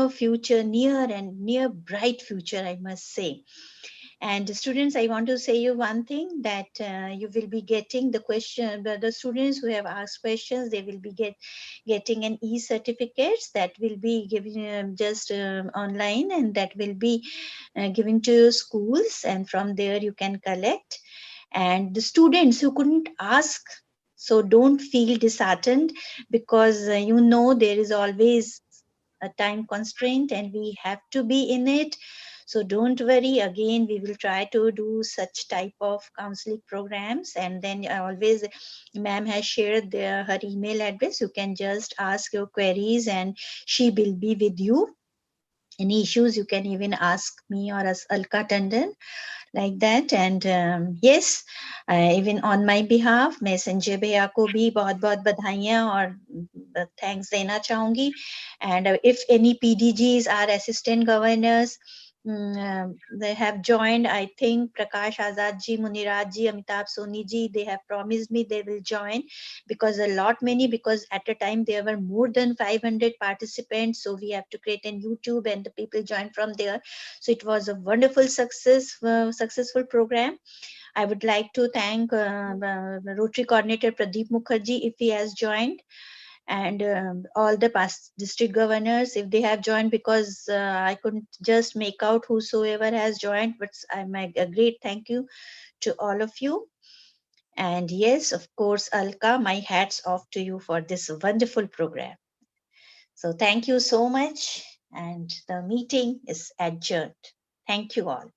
future, near and near bright future, I must say. And students, I want to say you one thing, that you will be getting the question, the students who have asked questions, they will be getting an e-certificates that will be given just online, and that will be given to your schools, and from there you can collect. And the students who couldn't ask, so don't feel disheartened, because there is always a time constraint and we have to be in it. So don't worry, again we will try to do such type of counseling programs. And then always, ma'am has shared her email address, you can just ask your queries and she will be with you. Any issues you can even ask me or as Alka Tandon, like that. And yes, even on my behalf, मैं संजय भैया को भी बहुत बहुत बधाइयाँ और thanks देना चाहूँगी. And if any PDGs are assistant governors, they have joined, I think Prakash Azad ji, Muniraj ji, Amitabh Soni ji, they have promised me they will join, because because at a time there were more than 500 participants, so we have to create a YouTube and the people join from there. So it was a wonderful successful program. I would like to thank Rotary Coordinator Pradeep Mukherjee if he has joined, and all the past district governors if they have joined, because I couldn't just make out whosoever has joined, but a great thank you to all of you. And yes, of course, Alka, my hats off to you for this wonderful program. So thank you so much, and the meeting is adjourned. Thank you all.